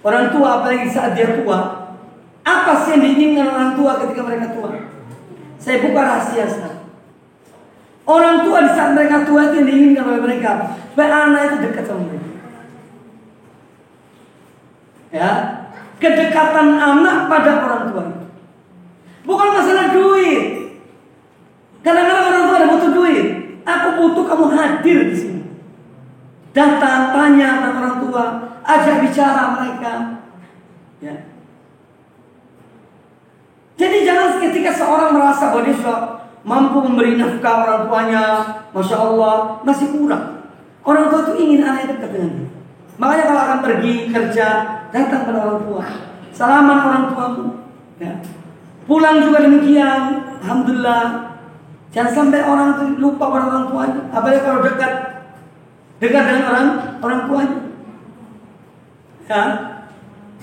S2: Orang tua apalagi saat dia tua, apa sih yang diinginkan orang tua ketika mereka tua? Saya buka rahasia sekarang. Orang tua di saat mereka tua itu yang diinginkan oleh mereka, supaya anak itu dekat sama mereka. Ya, kedekatan anak pada orang tua itu bukan masalah duit. Kadang-kadang orang tua ada butuh duit. Aku butuh kamu hadir di sini. Datang, tanya tentang orang tua, ajak bicara mereka. Ya. Jadi jangan ketika seorang merasa bahwa dia sudah mampu memberi nafkah orang tuanya, Masya Allah, masih kurang. Orang tua itu ingin anaknya dekat dengan dia. Makanya kalau akan pergi kerja, datang pada orang tua, salaman orang tuamu. Ya. Pulang juga demikian, alhamdulillah. Jangan sampai orang itu lupa pada orang tuanya. Apalagi kalau dekat dengan orang tuanya. Ya.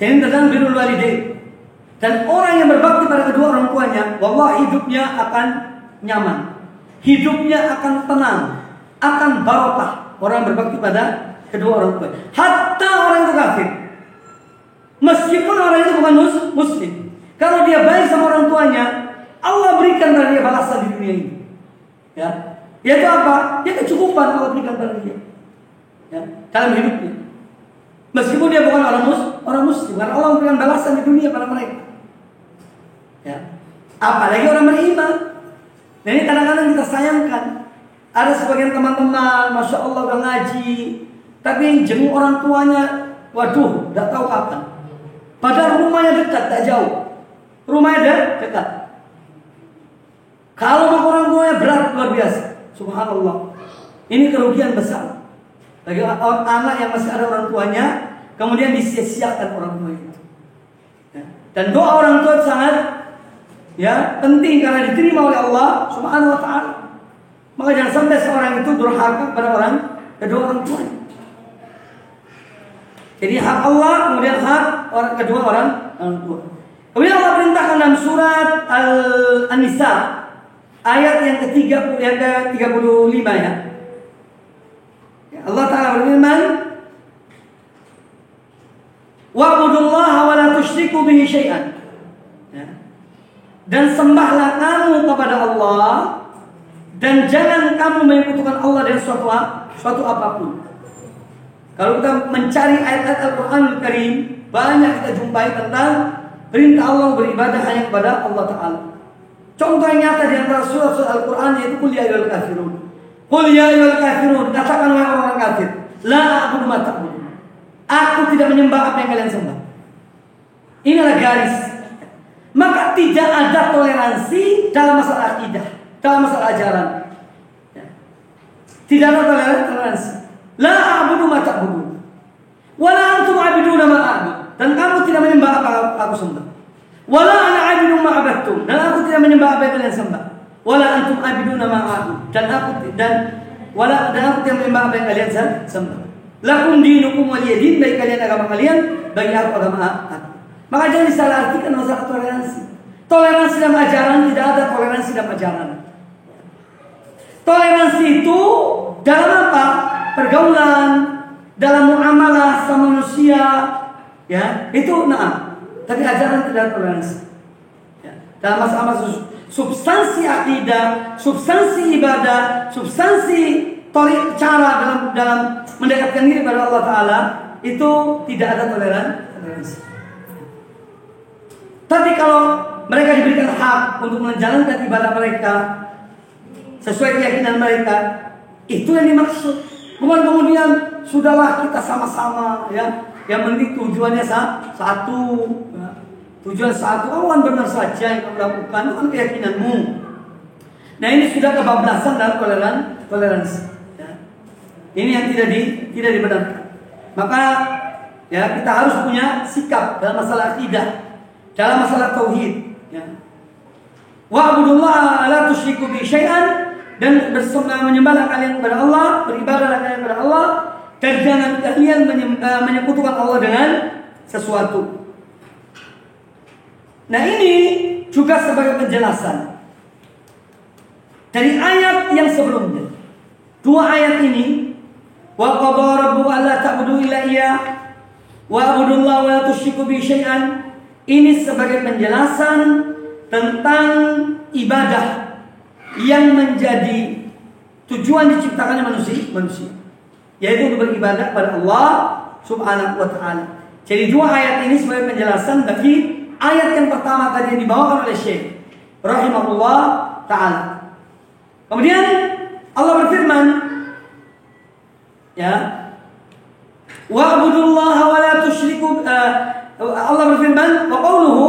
S2: Jadi tentang birrul walidain. Dan orang yang berbakti pada kedua orang tuanya, wallah hidupnya akan nyaman, hidupnya akan tenang, akan barokah. Orang berbakti pada kedua orang tua, hatta orang itu kafir, meskipun orang itu bukan muslim, kalau dia baik sama orang tuanya, Allah berikan pada dia balasan di dunia ini. Ya, yaitu apa? Ya kecukupan Allah berikan pada dia. Ya, dalam hidupnya. Meskipun dia bukan orang muslim, karena Allah memberikan balasan di dunia pada mereka. Ya. Apalagi orang beriman. Nah, ini kadang-kadang kita sayangkan. Ada sebagian teman-teman, Masya Allah udah ngaji, tapi jenguk orang tuanya, waduh, tidak tahu kapan. Padahal rumahnya dekat, tak jauh. Rumahnya dekat. Kalau mau orang tuanya berat luar biasa. Subhanallah. Ini kerugian besar bagi anak yang masih ada orang tuanya, kemudian disia-siakan orang tuanya itu. Ya. Dan doa orang tua sangat penting karena diterima oleh Allah Subhanahu wa taala. Maka jangan sampai seorang itu durhaka pada kedua orang tuanya. Jadi hak Allah, kemudian hak kedua orang tua. Kemudian Allah perintahkan dalam surat An-Nisa ayat yang ke-35 ya. Allah Ta'ala berfirman, wa'budullaha wa la tusyriku bihi syai'an. Dan sembahlah kamu kepada Allah, dan jangan kamu menyekutukan Allah dengan suatu apapun. Kalau kita mencari ayat-ayat Al-Quran Al-Karim, banyak kita jumpai tentang perintah Allah beribadah hanya kepada Allah Ta'ala. Contoh yang nyata di antara surat-surat Al-Quran yaitu Qul ya ayyuhal kafirun. Qul ya ayyuhal kafirun, katakan wahai orang kafir, la a'budu ma ta'budun. Aku tidak menyembah apa yang kalian sembah. Inilah garis. Maka tidak ada toleransi dalam masalah akidah, dalam masalah ajaran. Tidak ada toleransi. La a'budu ma ta'budun. Wa la antum 'abiduna ma a'bud. Dan kamu tidak menyembah apa aku sembah. Wa la ana 'abidu ma 'abadtum. Dan aku tidak menyembah apa yang kalian sembah. Wala antum 'abiduna ma a'bud. Dan aku tidak menyembah apa yang kalian sembah. Lakum dinukum waliyadin, bagi kalian agama kalian, bagi aku agama aku. Maka jangan disalahartikan masalah toleransi. Toleransi dalam ajaran tidak ada toleransi dalam ajaran. Toleransi itu dalam apa? Pergaulan, dalam muamalah sama manusia, ya itu tapi ajaran tidak toleransi. Ya, dalam masalah substansi akidah, substansi ibadah, substansi cara dalam mendekatkan diri pada Allah Taala itu tidak ada toleransi. Tapi kalau mereka diberikan hak untuk menjalankan ibadah mereka sesuai keyakinan mereka, itu yang dimaksud. Bukan kemudian sudahlah kita sama-sama, ya. Yang penting tujuannya satu. Ya. Tujuan satu, kamu kan benar saja yang kamu lakukan, itu kan keyakinanmu. Nah ini sudah kebablasan dalam toleransi. Ya. Ini yang tidak dibenarkan. Maka ya kita harus punya sikap dalam masalah akidah, dalam masalah tauhid. Ya. Wa'budullaha la tusyriku bihi syai'an, dan menyembahlah kalian kepada Allah, beribadahlah kalian kepada Allah, dan jangan kalian menyekutukan Allah dengan sesuatu. Nah ini juga sebagai penjelasan dari ayat yang sebelumnya. Dua ayat ini, wa qadara rabbuka alla ta'budu illa iyyah wa a'budullaha wa la tusyriku bihi syai'an, ini sebagai penjelasan tentang ibadah yang menjadi tujuan diciptakannya manusia, yaitu untuk beribadah kepada Allah Subhanahu wa Ta'ala. Jadi dua ayat ini sebagai penjelasan bagi ayat yang pertama tadi yang dibawakan oleh Syekh rahimahullah Ta'ala. Kemudian Allah berfirman, ya, wa'budullaha wa la tusyriku. Allah berfirman, wa qawluhu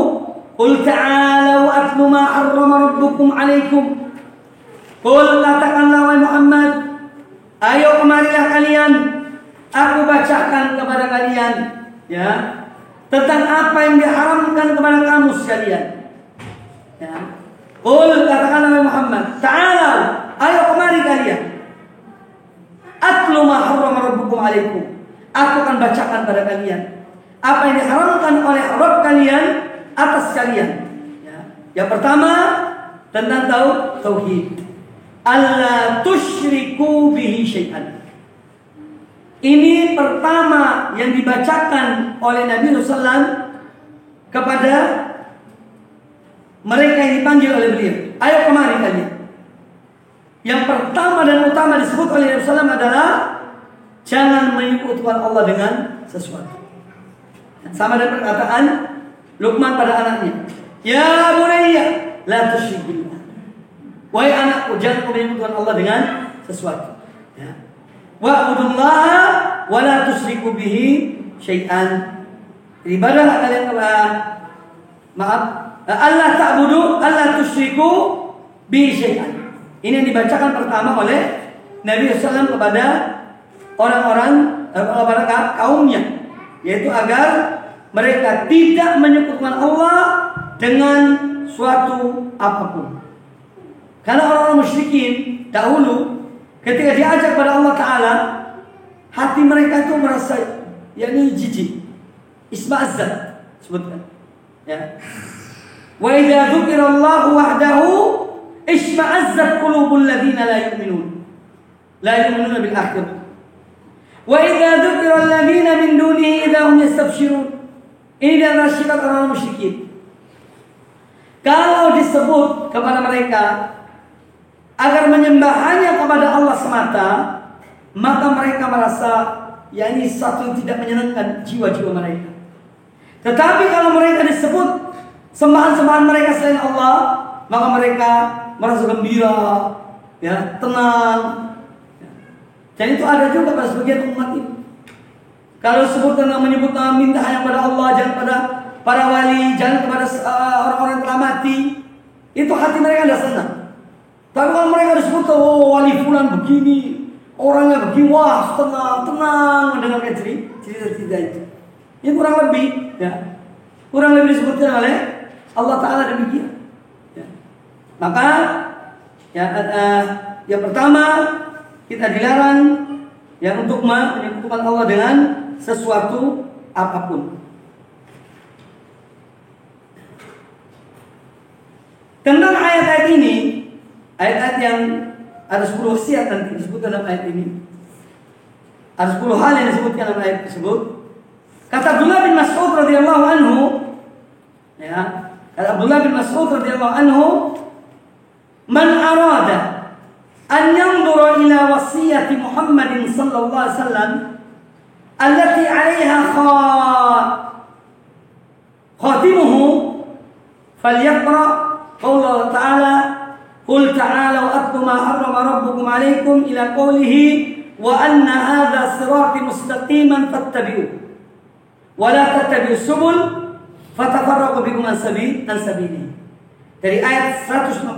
S2: qul ta'alau atlu ma harrama rabbukum 'alaikum. Qul, katakanlah wahai Muhammad, ayo kemarilah kalian, aku bacakan kepada kalian, ya, tentang apa yang diharamkan kepada kamu sekalian. Ya. Qul, katakanlah wahai Muhammad, ta'alau, ayo kemari kalian, atlu ma harrama rabbukum 'alaikum. Aku akan bacakan pada kalian apa yang diharamkan oleh Rabb kalian atas kalian. Ya. Yang pertama tentang tauhid. Alla tusyriku bihi syai'an. Ini pertama yang dibacakan oleh Nabi SAW kepada mereka yang dipanggil oleh beliau. Ayo kemari kalian. Yang pertama dan utama disebut oleh Nabi SAW adalah jangan menyekutukan Allah dengan sesuatu. Sama dengan perkataan Luqman pada anaknya, ya bunayya la tusyrik billah. Wahai anakku, jangan menyekutukan Allah dengan sesuatu. Ya. Wa'budullaha wa la tusyriku bihi syai'an. Ibadahlah kalian Allah ta'budu alla tusyriku bihi syai'an. Ini yang dibacakan pertama oleh Nabi SAW kepada orang-orang kepada kaumnya, yaitu agar mereka tidak menyekutukan Allah dengan suatu apapun. Karena orang-orang musyrikin dahulu ketika diajak pada Allah Ta'ala, hati mereka itu merasa yakni jijik, isma'azzat sebutkan, ya. Wa idza dzukirallahu wahdahu isma'azzat qulubul ladzina la yu'minuna bil akhirah. Wa idza dzukira alladzina min dunihi idza hum yastabshirun. Ini adalah sifat orang musyrikin. Kalau disebut kepada mereka agar menyembah hanya kepada Allah semata, maka mereka merasa ini satu yang tidak menyenangkan jiwa-jiwa mereka. Tetapi kalau mereka disebut sembahan-sembahan mereka selain Allah, maka mereka merasa gembira, ya, tenang. Dan itu ada juga pada sebagian umat ini. Kalau menyebut minta hanya pada Allah, jangan pada para wali, jangan kepada orang-orang yang telah mati, itu hati mereka tidak senang. Tapi kalau mereka disebut, wali fulan begini, orangnya begini, wah tenang mendengarkan cerita-cerita itu. Ini kurang lebih, ya, kurang lebih disebutkan oleh Allah Ta'ala demikian. Ya. Maka yang pertama kita dilarang ya untuk menyekutukan Allah dengan sesuatu apapun. Tentang ayat-ayat ini, ayat-ayat yang ada 10 wasiat nanti disebut dalam ayat ini. Ada 10 hal yang disebutkan dalam ayat tersebut. Kata Abdullah bin Mas'ud radhiyallahu anhu, ya, kata Abdullah bin Mas'ud radhiyallahu anhu, "Man arada an yanzura ila wasiyati Muhammadin sallallahu alaihi wasallam allati 'alaiha khatimuhu falyaqra qaula ta'ala qul ta'alu atlu ma harrama rabbukum 'alaikum ila qawlihi wa anna hadha sirati mustaqiman fattabi'uhu wa la tattabi'us subul fatafarraqu bikum an sabili." Dari ayat 151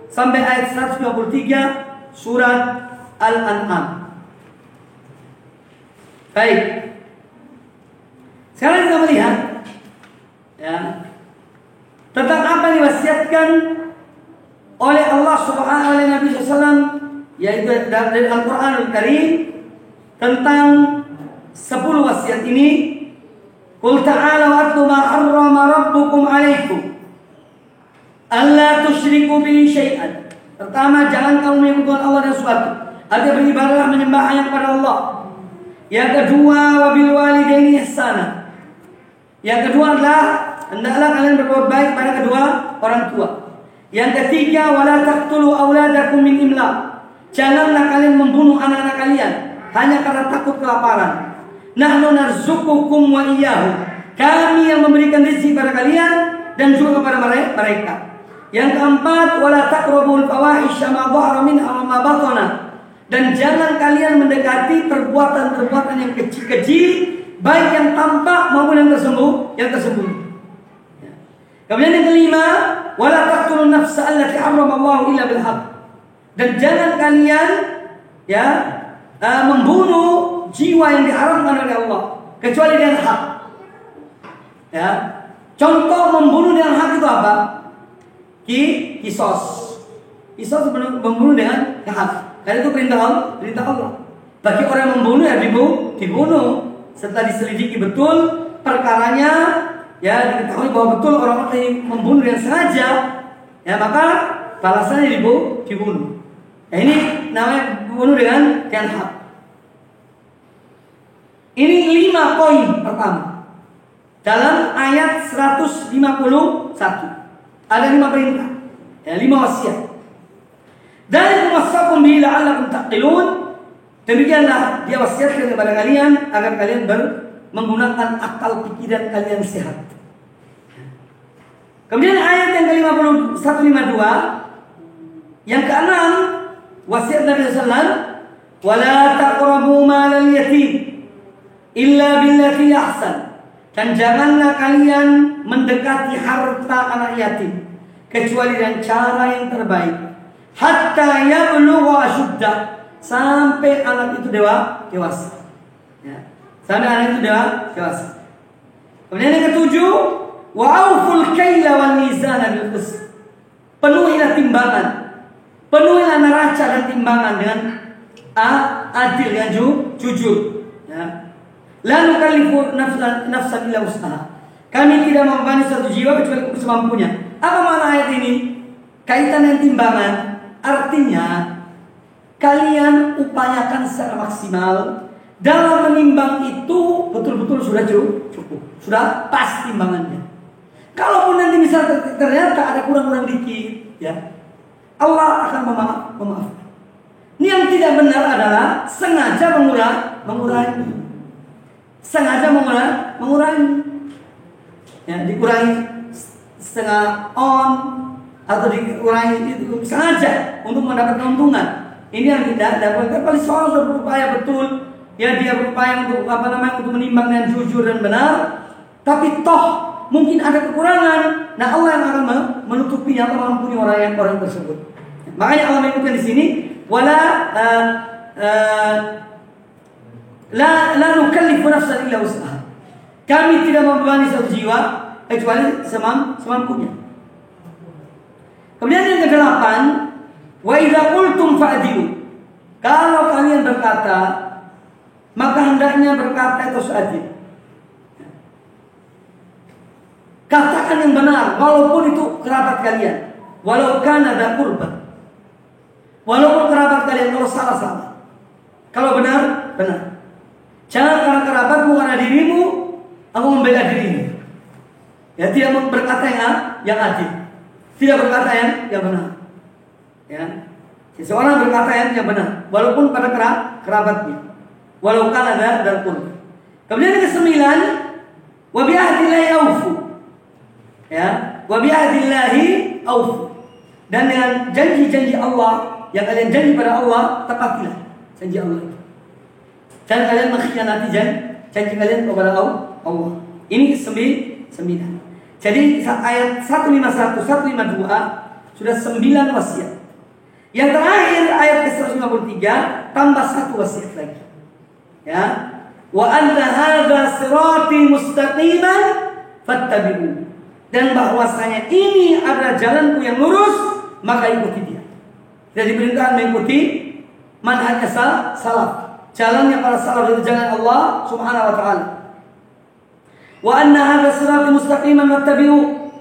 S2: sampai ayat 153 surat Al-An'am. Baik. Sekarang kita melihat ya, tentang apa yang diwasiatkan oleh Allah Subhanahu oleh Nabi SAW, yaitu dari Al-Qur'anul Karim tentang 10 wasiat ini. Qul ta'alu atlu ma harrama rabbukum 'alaikum alla tusyriku bihi syai'an. Pertama, jangan kamu menyekutukan Allah dengan sesuatu. Artinya beribadahlah, menyembah hanya kepada Allah. Yang kedua, wabil walidaini ihsana. Yang kedua adalah hendaklah kalian berbuat baik pada kedua orang tua. Yang ketiga, wala taqtulu auladakum min imlaq. Janganlah kalian membunuh anak-anak kalian hanya karena takut kelaparan. Nahnu narzuqukum wa iyyahum. Kami yang memberikan rezeki pada kalian dan juga kepada mereka. Yang keempat, wala taqrabul fawahisha ma dhahara minha wa ma batana. Dan jangan kalian mendekati perbuatan-perbuatan yang kecil-kecil, baik yang tampak maupun yang tersembunyi. Kemudian yang kelima, wala taqtulun nafsa allati harrama Allahu illa bil haqq. Dan jangan kalian ya membunuh jiwa yang diharamkan oleh Allah kecuali dengan hak. Ya. Contoh membunuh dengan hak itu apa? Kisos. Kisos membunuh dengan hak. Karena itu perintah Allah. Bagi orang yang membunuh ya dibunuh. Setelah diselidiki betul perkaranya, ya diketahui bahwa betul orang yang membunuh dengan sengaja, ya maka balasannya dibunuh. Nah, ini namanya membunuh dengan hak. Ini 5 poin pertama dalam ayat 151. Ada 5 perintah, ya 5 wasiat. Dan wasaqum bihi la'allakum taqilun. Demikianlah dia wasiatkan kepada kalian agar kalian menggunakan akal pikiran kalian sehat. Kemudian ayat yang ke-152, yang ke-6, wasiat Nabi sallallahu alaihi wasallam, wala taqrabu malal yatim illa billati ahsan. Dan janganlah kalian mendekati harta anak yatim kecuali dengan cara yang terbaik. Hatta yablugha ashuddah, sampai anak itu dewasa. Ya. Sampai anak itu dewasa. Kemudian yang ke-7, wa auful kaila wal mizana bil qist. Penuhilah timbangan, penuhilah neraca dan timbangan dengan adil, dengan jujur. Ya. La nukallifu nafsan illa wus'aha. Kami tidak membebani suatu jiwa kecuali semampunya. Apa makna ayat ini? Kaitan dengan timbangan, artinya kalian upayakan secara maksimal dalam menimbang itu betul-betul sudah cukup, sudah pas timbangannya. Kalaupun nanti misalnya ternyata ada kurang-kurang dikit, ya Allah akan memaafkan. Ini yang tidak benar adalah sengaja mengurangi. Sengaja mengurangi, ya, dikurangi setengah on atau dikurangi itu sengaja untuk mendapat keuntungan. Ini yang tidak dapat. Kalau seorang sudah berupaya betul, ya dia berupaya untuk untuk menimbang dengan jujur dan benar, tapi toh mungkin ada kekurangan. Nah, Allah yang akan menutupinya atau mengampuni orang tersebut. Makanya Allah menyebutkan di sini, wala la nukallifu nafsan illa wus'aha. Kami tidak membebani satu jiwa kecuali semampunya. Kemudian yang ke-8, wa idza qultum fa'dilu. Kalau kalian berkata, maka hendaknya berkata itu adil. Katakan yang benar, walaupun itu kerabat kalian, walau kana dzaqurba. Walaupun kerabat kalian, kalau salah. Kalau benar benar. Jangan karena kerabatmu, karena dirimu, aku membela dirimu. Ya, tidak berkata yang adil, tidak berkata yang benar. Ya, seseorang berkata yang benar, walaupun pada kerabatnya, walau kan ada dan pun. Kemudian yang ke-9, wa bi ahdillahi aufu. Ya, wa bi ahdillahi aufu. Dan dengan janji-janji Allah yang kalian janji pada Allah, tepatilah janji Allah itu. Jangan kalian mengkhianati janji kalian kepada Allah. Ini 9. Jadi ayat 151, 152 sudah 9 wasiat. Yang terakhir ayat ke-153 tambah 1 wasiat lagi. Ya. Wa anna hadza sirati mustaqiman fattabi'u. Dan bahwasanya ini adalah jalanku yang lurus, maka ikuti dia. Kita diperintahkan mengikuti manhaj salaf. Jalannya para salaf itu jalan Allah Subhanahu wa taala. Wa anna hadza sirati mustaqiman fattabi'u.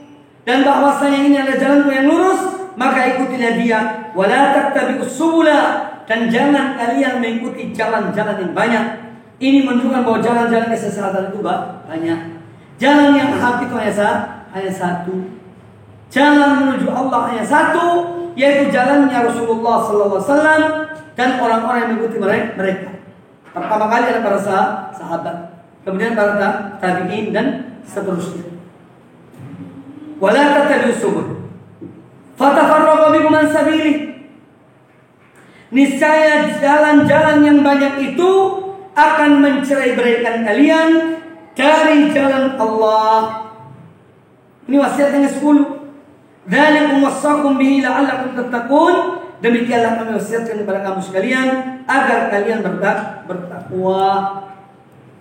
S2: Dan bahwasanya ini adalah jalanku yang lurus, maka ikutilah dia. Wa la tattabi'us subula. Dan jangan kalian mengikuti jalan-jalan yang banyak. Ini menunjukkan bahwa jalan-jalan kesesatan itu banyak. Jalan yang hak itu hanya satu. Jalan menuju Allah hanya satu, yaitu jalannya Rasulullah SAW dan orang-orang yang mengikuti mereka. Pertama kali ada para sahabat, kemudian para tabi'in dan seterusnya. Wala tattabi'us subul fatafarraqu bikum an sabilihi. Niscaya jalan-jalan yang banyak itu akan mencerai-beraikan kalian dari jalan Allah. Ini wasiat yang ke-10. Dzalikum wasaqum bihi la'allakum tattaqun. Demikianlah kami wasiatkan kepada kamu sekalian agar kalian bertakwa.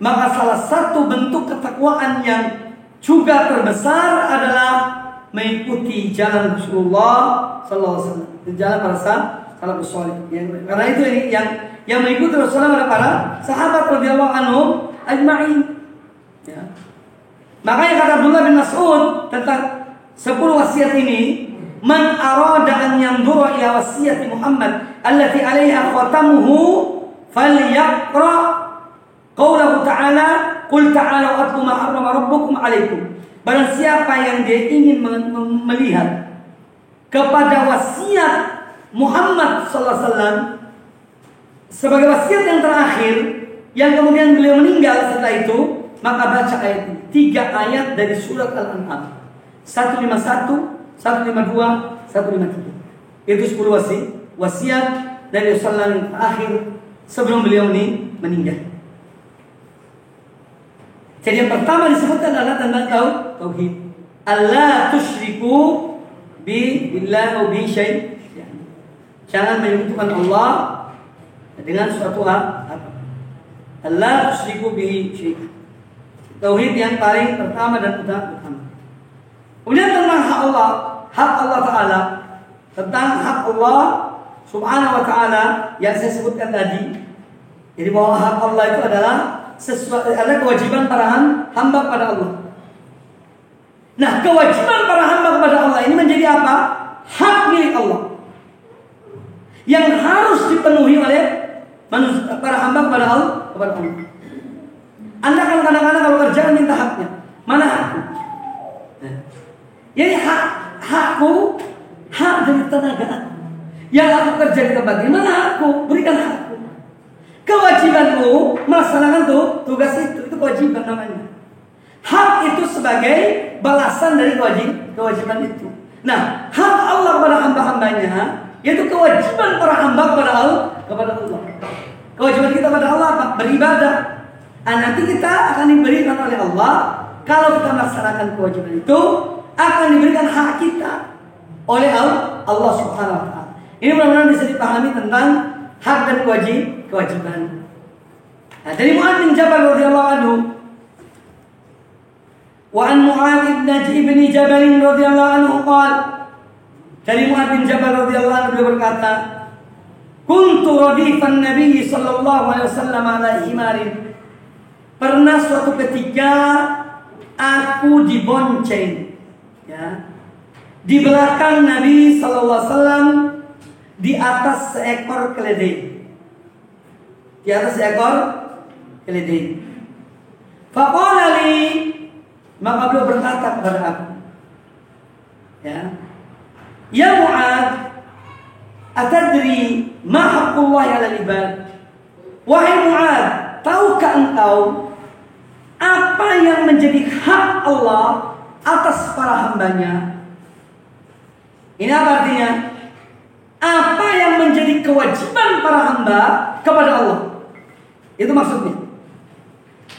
S2: Maka salah satu bentuk ketakwaan yang juga terbesar adalah mengikuti jalan Rasulullah sallallahu alaihi wasallam, jalan para salafus salih. Karena itu yang mengikuti Rasulullah adalah para sahabat radhiyallahu anhum ajma'in. Ya. Makanya kata Abdullah bin Mas'ud tentang 10 wasiat ini, man arada an yanzura ila wasiyati Muhammad allati 'alaiha khatamuhu falyaqra qaulahu ta'ala qul ta'alu atlu ma harrama rabbukum 'alaikum. Barang siapa yang dia ingin melihat kepada wasiat Muhammad sallallahu alaihi wasallam sebagai wasiat yang terakhir yang kemudian beliau meninggal setelah itu, maka baca ayat ini. 3 ayat dari surat Al-An'am. 151, 152, 153. Itu 10 wasiat dari Rasulullah yang terakhir sebelum beliau ini meninggal. Jadi yang pertama disebutkan adalah tentang tauhid. Allah tusyriku billahi wa bi syai'. Jangan menyekutukan Allah dengan suatu apa. Allah tusyriku bi syai'. Tauhid yang paling pertama dan utama. Kemudian tentang hak Allah Ta'ala, tentang hak Allah Subhanahu wa Ta'ala yang saya sebutkan tadi. Jadi bahwa hak Allah itu adalah ada kewajiban para hamba pada Allah. Nah, kewajiban para hamba kepada Allah ini menjadi apa? Hak milik Allah yang harus dipenuhi oleh para hamba kepada Allah. Anda kan kadang-kadang kalau kerjaan minta haknya. Mana hakku? Jadi hakku, hak dari tenaga yang aku kerja di tempat ini. Mana hakku? Berikan hakku. Kewajibanmu melaksanakan tugas itu kewajiban namanya. Hak itu sebagai balasan dari kewajiban itu. Nah, hak Allah kepada hamba-hambanya yaitu kewajiban para hamba kepada Allah. Kewajiban kita pada Allah apa? Beribadah. Nanti kita akan diberikan oleh Allah kalau kita melaksanakan kewajiban itu, akan diberikan hak kita oleh Allah Subhanahu wa taala. Ini benar-benar bisa dipahami tentang hak dan kewajiban. Nah, dari Mu'adz bin Jabal radhiyallahu anhu, wa an Mu'adz ibn Jabal radhiyallahu anhu qala, dari Mu'adz bin Jabal radhiyallahu anhu beliau berkata, kuntu radifan Nabi sallallahu alaihi wasallam ala himarin. Pernah suatu ketika aku dibonceng, ya, di belakang Nabi sallallahu alaihi wasallam, di atas seekor keledai. di atas seekor keledai. Faqala li, maka beliau berkata kepada aku, ya Mu'ad, atadri ma haqqullah 'alal ibad? Wahai Mu'ad, tahukah engkau apa yang menjadi hak Allah atas para hambanya? Ini apa artinya? Apa yang menjadi kewajiban para hamba kepada Allah? Itu maksudnya.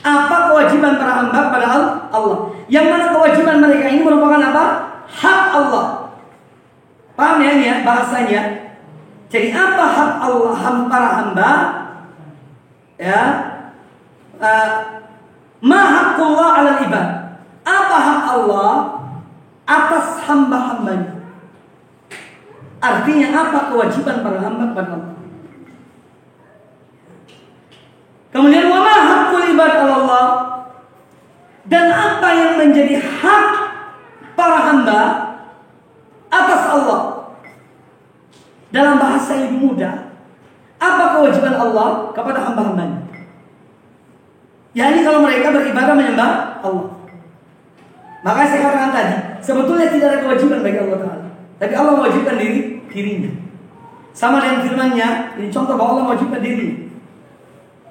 S2: Apa kewajiban para hamba kepada Allah? Yang mana kewajiban mereka ini merupakan apa? Hak Allah. Paham ya ini ya bahasanya? Jadi apa hak Allah para hamba? Ya, ma haqqullah 'alal ibad. Apa hak Allah atas hamba-hambanya? Artinya apa kewajiban para hamba kepada Allah? Kemudian wa ma haqqul ibad 'ala Allah, dan apa yang menjadi hak para hamba atas Allah? Dalam bahasa yang mudah, apa kewajiban Allah kepada hamba-hambanya? Yani kalau mereka beribadah menyembah Allah. Maka saya katakan tadi, sebetulnya tidak ada kewajiban bagi Allah Ta'ala, tapi Allah mewajibkan dirinya. Sama dengan firman-Nya, ini contoh bahwa Allah mewajibkan dirinya.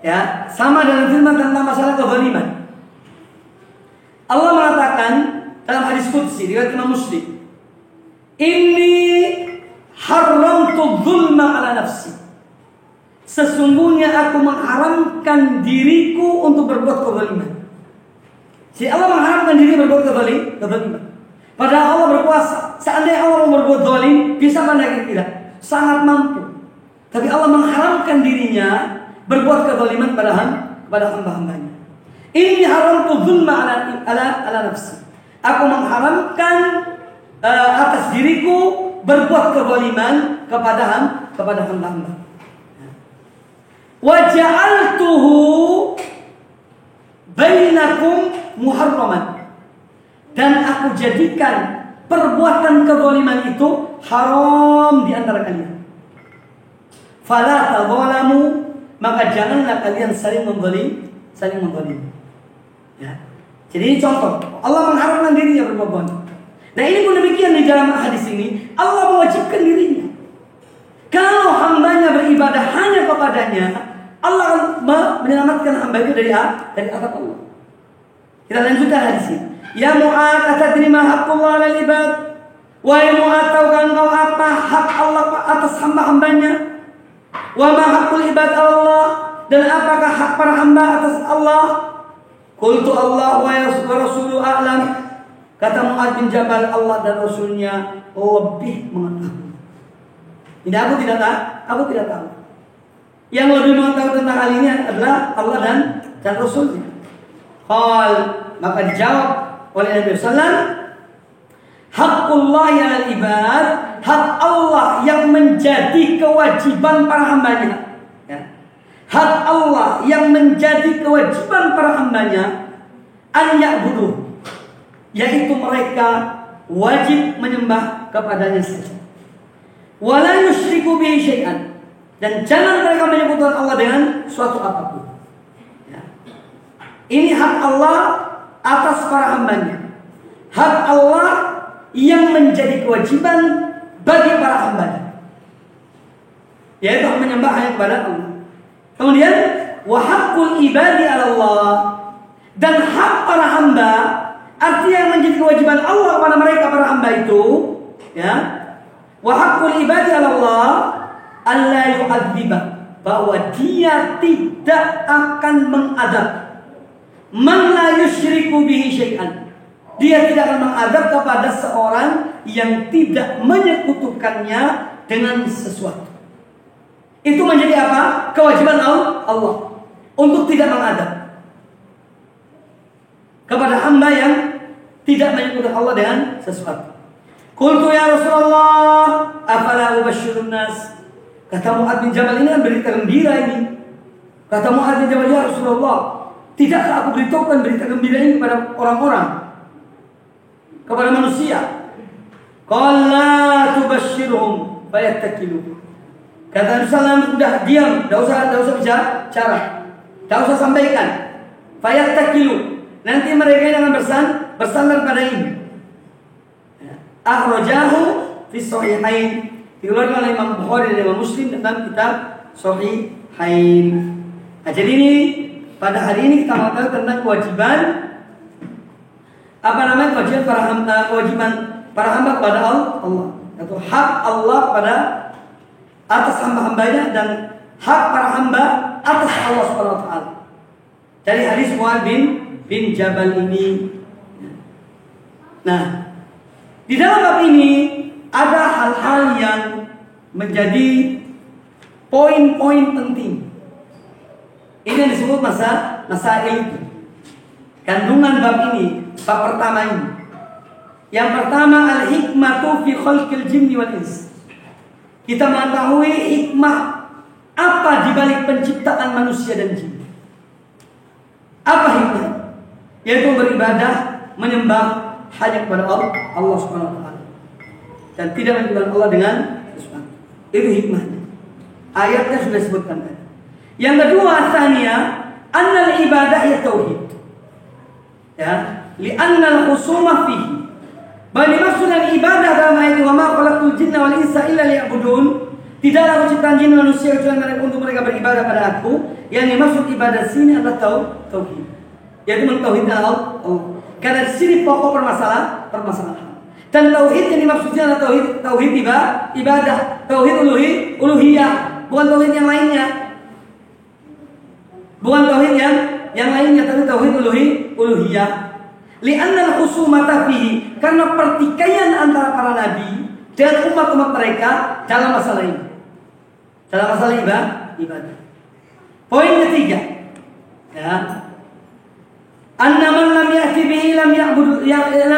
S2: Ya, sama dengan firman tentang masalah kezaliman. Allah mengatakan dalam hadis qudsi riwayat Imam Muslim, "Inni haramtu dzulma 'ala nafsi." Sesungguhnya aku mengharamkan diriku untuk berbuat kezaliman. Si Allah mengharamkan diri berbuat kezaliman. Padahal Allah berkuasa. Seandainya Allah mau berbuat zalim, bisa kan tidak? Sangat mampu. Tapi Allah mengharamkan dirinya berbuat kezaliman kepada hamba-hambanya. Ini haramtu dzulma ala nafsi. Aku mengharamkan atas diriku berbuat kezaliman kepada hamba-hamba. Wa ja'altuhu bainakum muharraman, dan aku jadikan perbuatan kezaliman itu haram di antara kalian. Fala tadzalamu, maka janganlah kalian saling menzalimi. Ya. Jadi ini contoh, Allah mengharamkan dirinya berbuat zalim. Nah ini pun demikian di dalam hadis ini, Allah mewajibkan dirinya. Kalau hambanya beribadah hanya kepadanya, Allah menyelamatkan hamba itu dari azab Allah. Kita lanjutkan hadis ini. Ya Mu'ad, atadri ma haqqullah 'alal ibad? Wahai Mu'ad, tahukah engkau apa hak Allah atas hamba-hambanya? Wa ma haqqul ibad 'ala Allah, dan apakah hak para hamba atas Allah? Qultu Allah wa rasuluhu a'lam. Kata Mu'ad bin Jabal, Allah dan Rasulnya lebih mengetahui. Ini aku tidak tahu. Yang lebih mengetahui tentang hal ini adalah Allah dan Rasulnya. Qal, maka dijawab oleh Nabi Sallam, haqqullah 'alal ibad, hak Allah yang menjadi kewajiban para hambanya. Ya. Hak Allah yang menjadi kewajiban para hambanya, an ya'budu, yaitu mereka wajib menyembah kepadanya saja. Wala yusyriku bihi syai'an, dan jangan mereka menyebutkan Allah dengan suatu apapun. Ya. Ini hak Allah atas para hambanya. Hak Allah yang menjadi kewajiban bagi para hambanya, yaitu menyembah hanya kepada Allah. Kemudian wa haqqul ibadi 'ala Allah, dan hak para hamba, artinya yang menjadi kewajiban Allah kepada mereka para hamba itu, ya. Wa haqqul ibadi 'ala Allah alla yu'adziba, bahwa dia tidak akan mengadab man la yusyriku bihi syai'an. Dia tidak akan mengadab kepada seorang yang tidak menyekutukannya dengan sesuatu. Itu menjadi apa? Kewajiban Allah untuk tidak mengadab kepada hamba yang tidak menyekutukan Allah dengan sesuatu. Qultu ya Rasulullah, afala ubashshirun nas? Kata Mu'ad bin Jabal, ini kan berita gembira ini. Kata Mu'ad bin Jabal, ya Rasulullah, tidakkah aku beritahukan berita gembira ini kepada orang-orang, kepada manusia? Qala tubashshirhum fayattakilu. Kata Nabi SAW, udah diam, tidak usah bicara, tidak usah sampaikan. Fayattakilu, nanti mereka yang akan bersandar pada ini. Akhrajahu fi sahihain, dikeluarkan oleh Imam Bukhari dan Imam Muslim dalam kitab Sahihain. Nah, jadi ini pada hari ini kita mengatakan tentang kewajiban kewajiban para hamba kepada Allah, atau hak Allah pada atas hamba-hambanya dan hak para hamba atas Allah Subhanahu wa taala. Dari hadis Mu'adz bin Jabal ini. Nah, di dalam bab ini ada hal-hal yang menjadi poin-poin penting. Ini yang disebut masail. Kandungan bab ini, bab pertama ini. Yang pertama, al-hikmatu fi khalqil jinni wal ins. Kita mengetahui hikmah apa di balik penciptaan manusia dan jin. Apa hikmah? Yaitu beribadah, menyembah hanya kepada Allah Subhanahu wa taala. Dan tidak menyembah Allah dengan sesuatu. Itu hikmahnya. Ayatnya sudah disebutkan tadi. Yang kedua, tsaniya, annal ibadah ya tauhid. Ya, li'anna al-khusuma fihi. Bagi maksudnya ibadah dalam ayat wa ma khalaqtul jinna wal insa illa liya'budun. Tidaklah aku ciptakan jin dan manusia kecuali untuk mereka beribadah pada aku. Yang dimaksud ibadah sini adalah tauhid. Yaitu mentauhidkan Allah. Karena di sini pokok permasalahan. Dan tauhid yang dimaksudnya adalah tauhid ibadah, tauhid uluhiyah, bukan tauhid yang lainnya. Bukan tauhid yang lainnya, tapi tauhid uluhiyah. Li'anna al-khusumata fihi, karena pertikaian antara para nabi dan umat-umat mereka dalam masalah ini. Dalam masalah ibadah. Poin ketiga, ya. Anna man lam ya'ti bihi lam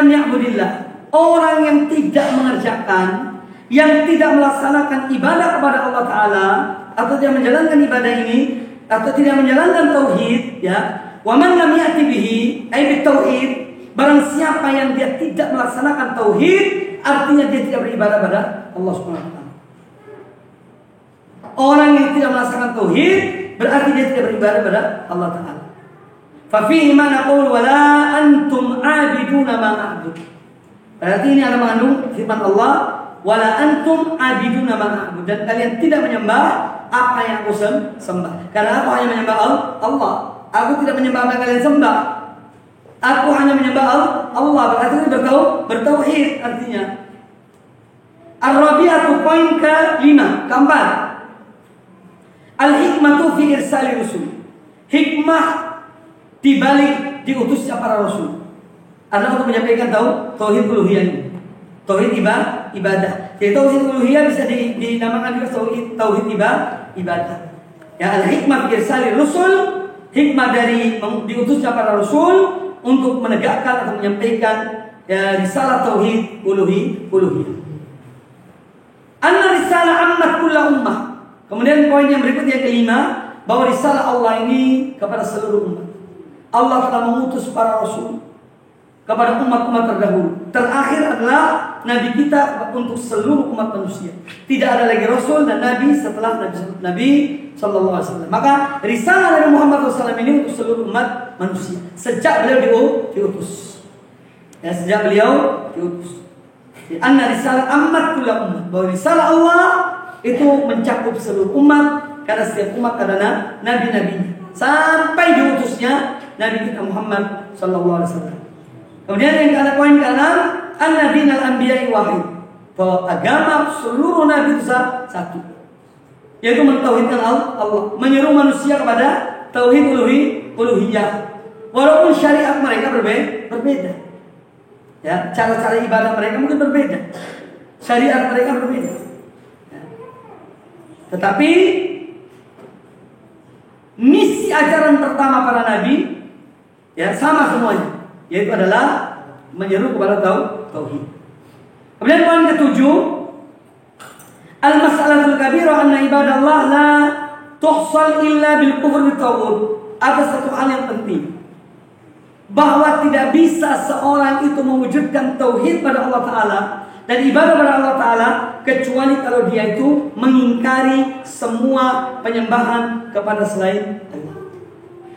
S2: ya'budillah. Orang yang tidak mengerjakan, yang tidak melaksanakan ibadah kepada Allah Ta'ala, atau tidak menjalankan ibadah ini, atau tidak menjalankan tauhid, ya. Wa man lam ya'ti bihi ay bitauhid, barang siapa yang dia tidak melaksanakan tauhid, artinya dia tidak beribadah pada Allah Subhanahu wa taala. Orang yang tidak melaksanakan tauhid berarti dia tidak beribadah pada Allah Ta'ala. Fa fihi ma naqul wa la antum 'abiduna ma a'bud. Berarti ini ada mengandung firman Allah, wa la antum 'abiduna ma a'bud, dan kalian tidak menyembah apa yang aku sembah. Karena aku hanya menyembah Allah. Aku tidak menyembah apa yang kalian sembah. Aku hanya menyembah Allah. Berarti itu bertauhid artinya. Ar-rabi'atu, poin ke-5, keempat. Al-hikmatu fi irsali rusul. Hikmah di balik diutusnya para rasul. Karena untuk menyampaikan tauhid uluhiyah ini. Tauhid ibadah. Jadi tauhid uluhiyah bisa dinamakan juga tauhid ibadah. Ya, al-hikmah fi irsali rusul, hikmah dari diutusnya para rasul untuk menegakkan atau menyampaikan risalah tauhid uluhiyah. Anna risalah ammat kulla ummah. Kemudian poin yang berikutnya yang kelima, bahwa risalah Allah ini kepada seluruh umat. Allah telah mengutus para rasul kepada umat-umat terdahulu. Terakhir adalah Nabi kita untuk seluruh umat manusia. Tidak ada lagi rasul dan nabi setelah Nabi Sallallahu Alaihi Wasallam. Maka risalah dari Muhammad SAW ini untuk seluruh umat manusia. Sejak beliau diutus. Ya, sejak beliau diutus. Anna risalah ammat kulla ummah. Bahwa risalah Allah itu mencakup seluruh umat. Karena setiap umat ada nabi-nabinya. Sampai diutusnya Nabi kita Muhammad Sallallahu Alaihi Wasallam. Kemudian yang kata poin ke-6, anna dinal anbiya'i wahid. Bahwa agama seluruh nabi itu satu. Yaitu mentauhidkan Allah, menyeru manusia kepada tauhid uluhiyah. Walaupun syariat mereka berbeda. Ya, cara-cara ibadah mereka mungkin berbeda. Syariat mereka berbeda. Ya. Tetapi misi ajaran pertama para nabi ya sama semuanya, yaitu adalah menyeru kepada tauhid. Kemudian poin ke-7, al-mas'alatul kabirah anna ibadallah la tuhsal illa bil kufr bit taghut. Ada satu hal yang penting, bahwa tidak bisa seorang itu mewujudkan tauhid pada Allah Ta'ala dan ibadah kepada Allah Ta'ala kecuali kalau dia itu mengingkari semua penyembahan kepada selain Allah.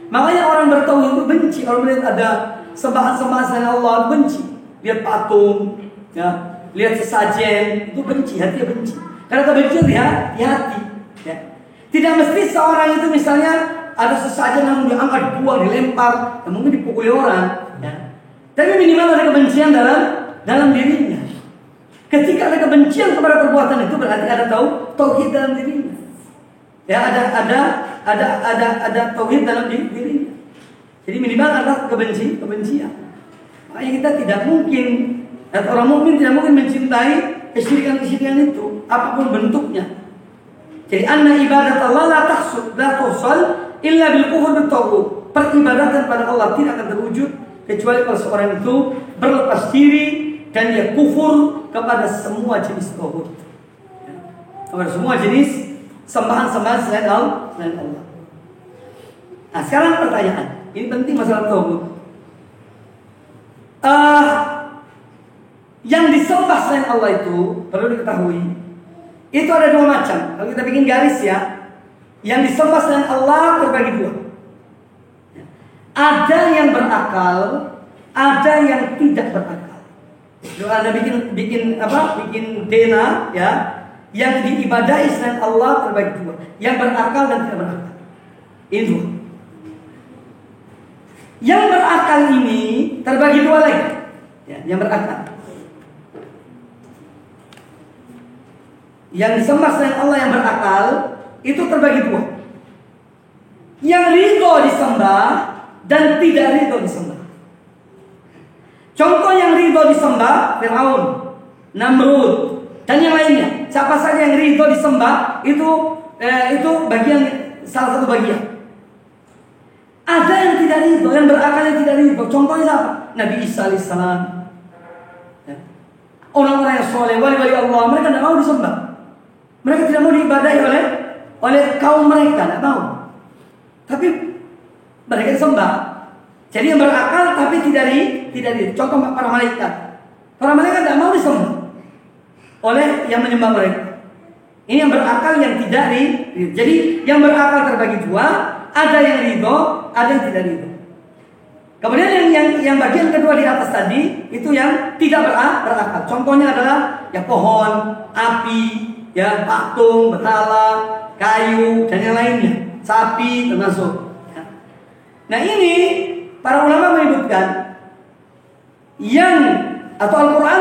S2: Makanya orang bertauhid itu benci kalau melihat ada sembahan-sembahan selain Allah, benci. Lihat patung, ya, lihat sesajen, itu benci, hatinya benci. Karena kebencian di hati. Ya. Tidak mesti seorang itu misalnya ada sesajen yang diangkat buang, dilempar, ya mungkin dipukuli orang. Ya. Tapi minimal ada kebencian dalam dirinya. Ketika ada kebencian kepada perbuatan itu berarti ada tauhid dalam dirinya. Ya, ada tauhid dalam dirinya. Jadi minimal ada kebencian. Makanya kita tidak mungkin, atau orang mukmin tidak mungkin mencintai kesyirikan itu apapun bentuknya. Jadi anna ibadat Allah la tuhsal illa bil kufur bit taghut. Peribadatan pada Allah tidak akan terwujud kecuali kalau seorang itu berlepas diri dan dia kufur kepada semua jenis taghut. Kepada semua jenis sembahan-sembahan selain Allah. Nah, sekarang pertanyaan, ini penting masalah taghut. Yang disembah selain Allah itu perlu diketahui, itu ada dua macam. Kalau kita bikin garis ya, yang disembah selain Allah terbagi dua. Ada yang berakal, ada yang tidak berakal. Kalau Anda bikin dena ya, yang diibadahi selain Allah terbagi dua, yang berakal dan tidak berakal. Ini dua. Yang berakal ini terbagi dua lagi. Ya, yang berakal. Yang disembah selain Allah yang berakal itu terbagi dua. Yang ridho disembah dan tidak ridho disembah. Contoh yang ridho disembah Fir'aun, Namrud dan yang lainnya. Siapa saja yang ridho disembah itu bagian, salah satu bagian. Ada yang tidak ridho, yang berakal yang tidak ridho. Contohnya apa? Nabi Isa alaihissalam. Orang-orang yang soleh, wali-wali Allah, mereka tidak mau disembah. Mereka tidak mau diibadahi oleh kaum mereka, tidak mau. Tapi mereka disembah. Jadi yang berakal tapi tidak ridho. Contoh para malaikat. Para malaikat tidak mau disembah oleh yang menyembah mereka. Ini yang berakal yang tidak ridho. Jadi yang berakal terbagi dua. Ada yang ridho, ada yang tidak ridho. Kemudian yang bagian kedua di atas tadi itu yang tidak berakal. Contohnya adalah ya pohon, api, ya patung, betala, kayu dan yang lainnya, sapi termasuk. Nah ini para ulama menyebutkan Al-Quran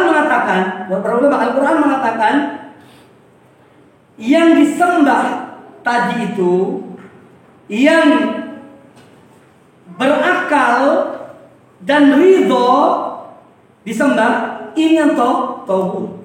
S2: mengatakan yang disembah tadi itu yang berakal dan ridho disembah, ini yang tauhid.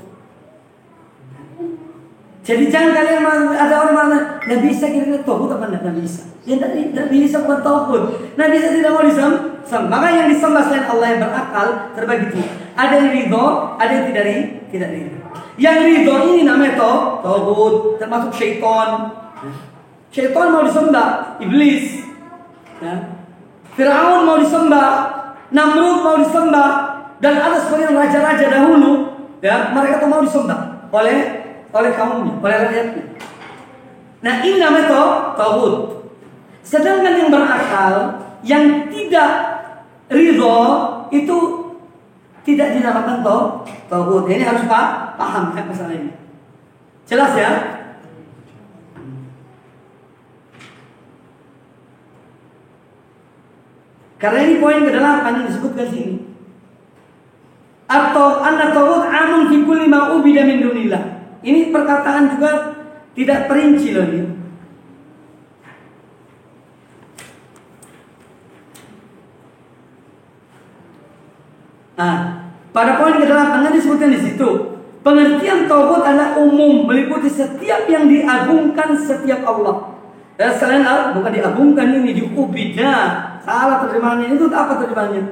S2: Jadi jangan kalian ada orang mana Nabi Isa kira-kira tauhid apa Nabi Isa? Ya Nabi Isa bukan tauhid. Nabi Isa tidak mau disembah. Maka yang disembah selain Allah yang berakal terbagi dua. Ada yang ridho, ada yang tidak ridho. Yang ridho ini namanya tauhid, termasuk syaitan. Syaitan mau disembah, iblis. Ya. Fir'aun mau disembah, Namrud mau disembah, dan ada sebagian raja-raja dahulu, ya, mereka tuh mau disembah oleh kaumnya, oleh rakyatnya. Nah ini namanya tauhid. Sedangkan yang berakal, yang tidak ridho itu tidak dinamakan tauhid. Ini harus paham ya masalah ini. Jelas ya? Karena ini poin ke-8 yang disebutkan sini. Atau anna tauhid amun fi kulli ma ubida min dunillah. Ini perkataan juga tidak perinci loh ini. Nah, pada poin ke-8 disebutkan di situ. Pengertian tauhid adalah umum, meliputi setiap yang diagungkan setiap Allah. Dan selain Allah bukan diagungkan, ini diubida. Salah terjemahannya itu apa terjemahannya?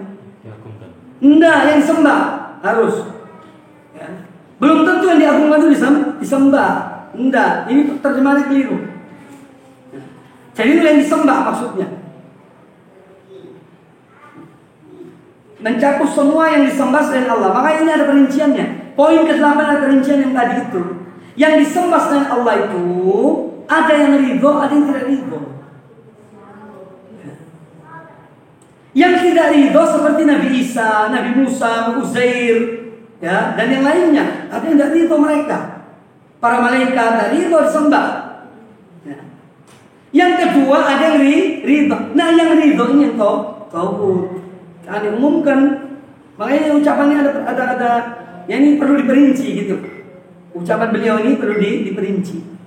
S2: Diagungkan. Enggak, yang disembah harus. Ya. Belum tentu yang diagungkan itu disembah. Enggak, ini terjemahannya keliru. Jadi itu yang disembah maksudnya. Mencakup semua yang disembah selain Allah. Maka ini ada perinciannya. poin ke-8 adalah rincian yang tadi itu. Yang disembah selain Allah itu ada yang ridho, ada yang tidak ridho. Yang tidak ridho seperti Nabi Isa, Nabi Musa, Uzair, ya, dan yang lainnya. Ada yang tidak ridho mereka. Para malaikat tidak ridho disembah. Ya. Yang kedua ada yang ridho. Nah, yang ridho ini yang tauhid. Kan diumumkan. Makanya ucapannya ada ya, ini perlu diperinci gitu. Ucapan beliau ini perlu diperinci.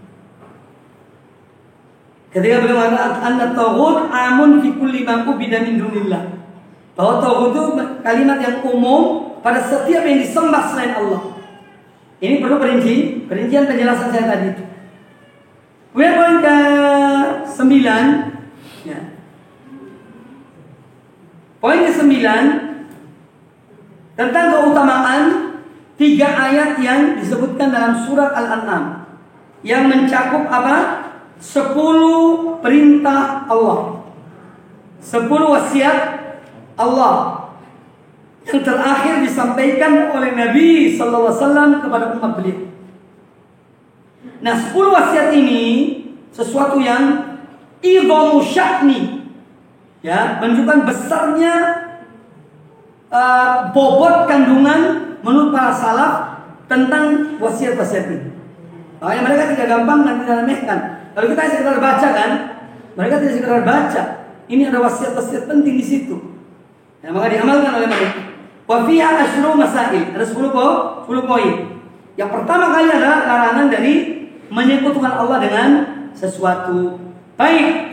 S2: Ketika beliau mengatakan anna tauhid amun fi kulli ma ubida min dunillah. Bahwa tauhid itu kalimat yang umum pada setiap yang disembah selain Allah. Ini perlu perincian penjelasan saya tadi itu. Kemudian poin ke-9, ya. Poin ke-9 tentang keutamaan 3 ayat yang disebutkan dalam surat Al-An'am yang mencakup apa? 10 perintah Allah, 10 wasiat Allah yang terakhir disampaikan oleh Nabi Sallallahu Alaihi Wasallam kepada umat beliau. Nah, 10 wasiat ini sesuatu yang idhamu sya'ni, ya, menunjukkan besarnya bobot kandungan menurut para salaf tentang wasiat-wasiat ini. Makanya mereka tidak gampang dan tidak remehkan. Kalau kita sekedar baca kan, mereka tidak sekedar baca. Ini ada wasiat-wasiat penting di situ. Ya, maka diamalkan oleh mereka. Wa fiha asyru masail. Ada 10 poin. Yang pertama kali adalah larangan dari menyekutukan Allah dengan sesuatu. Baik.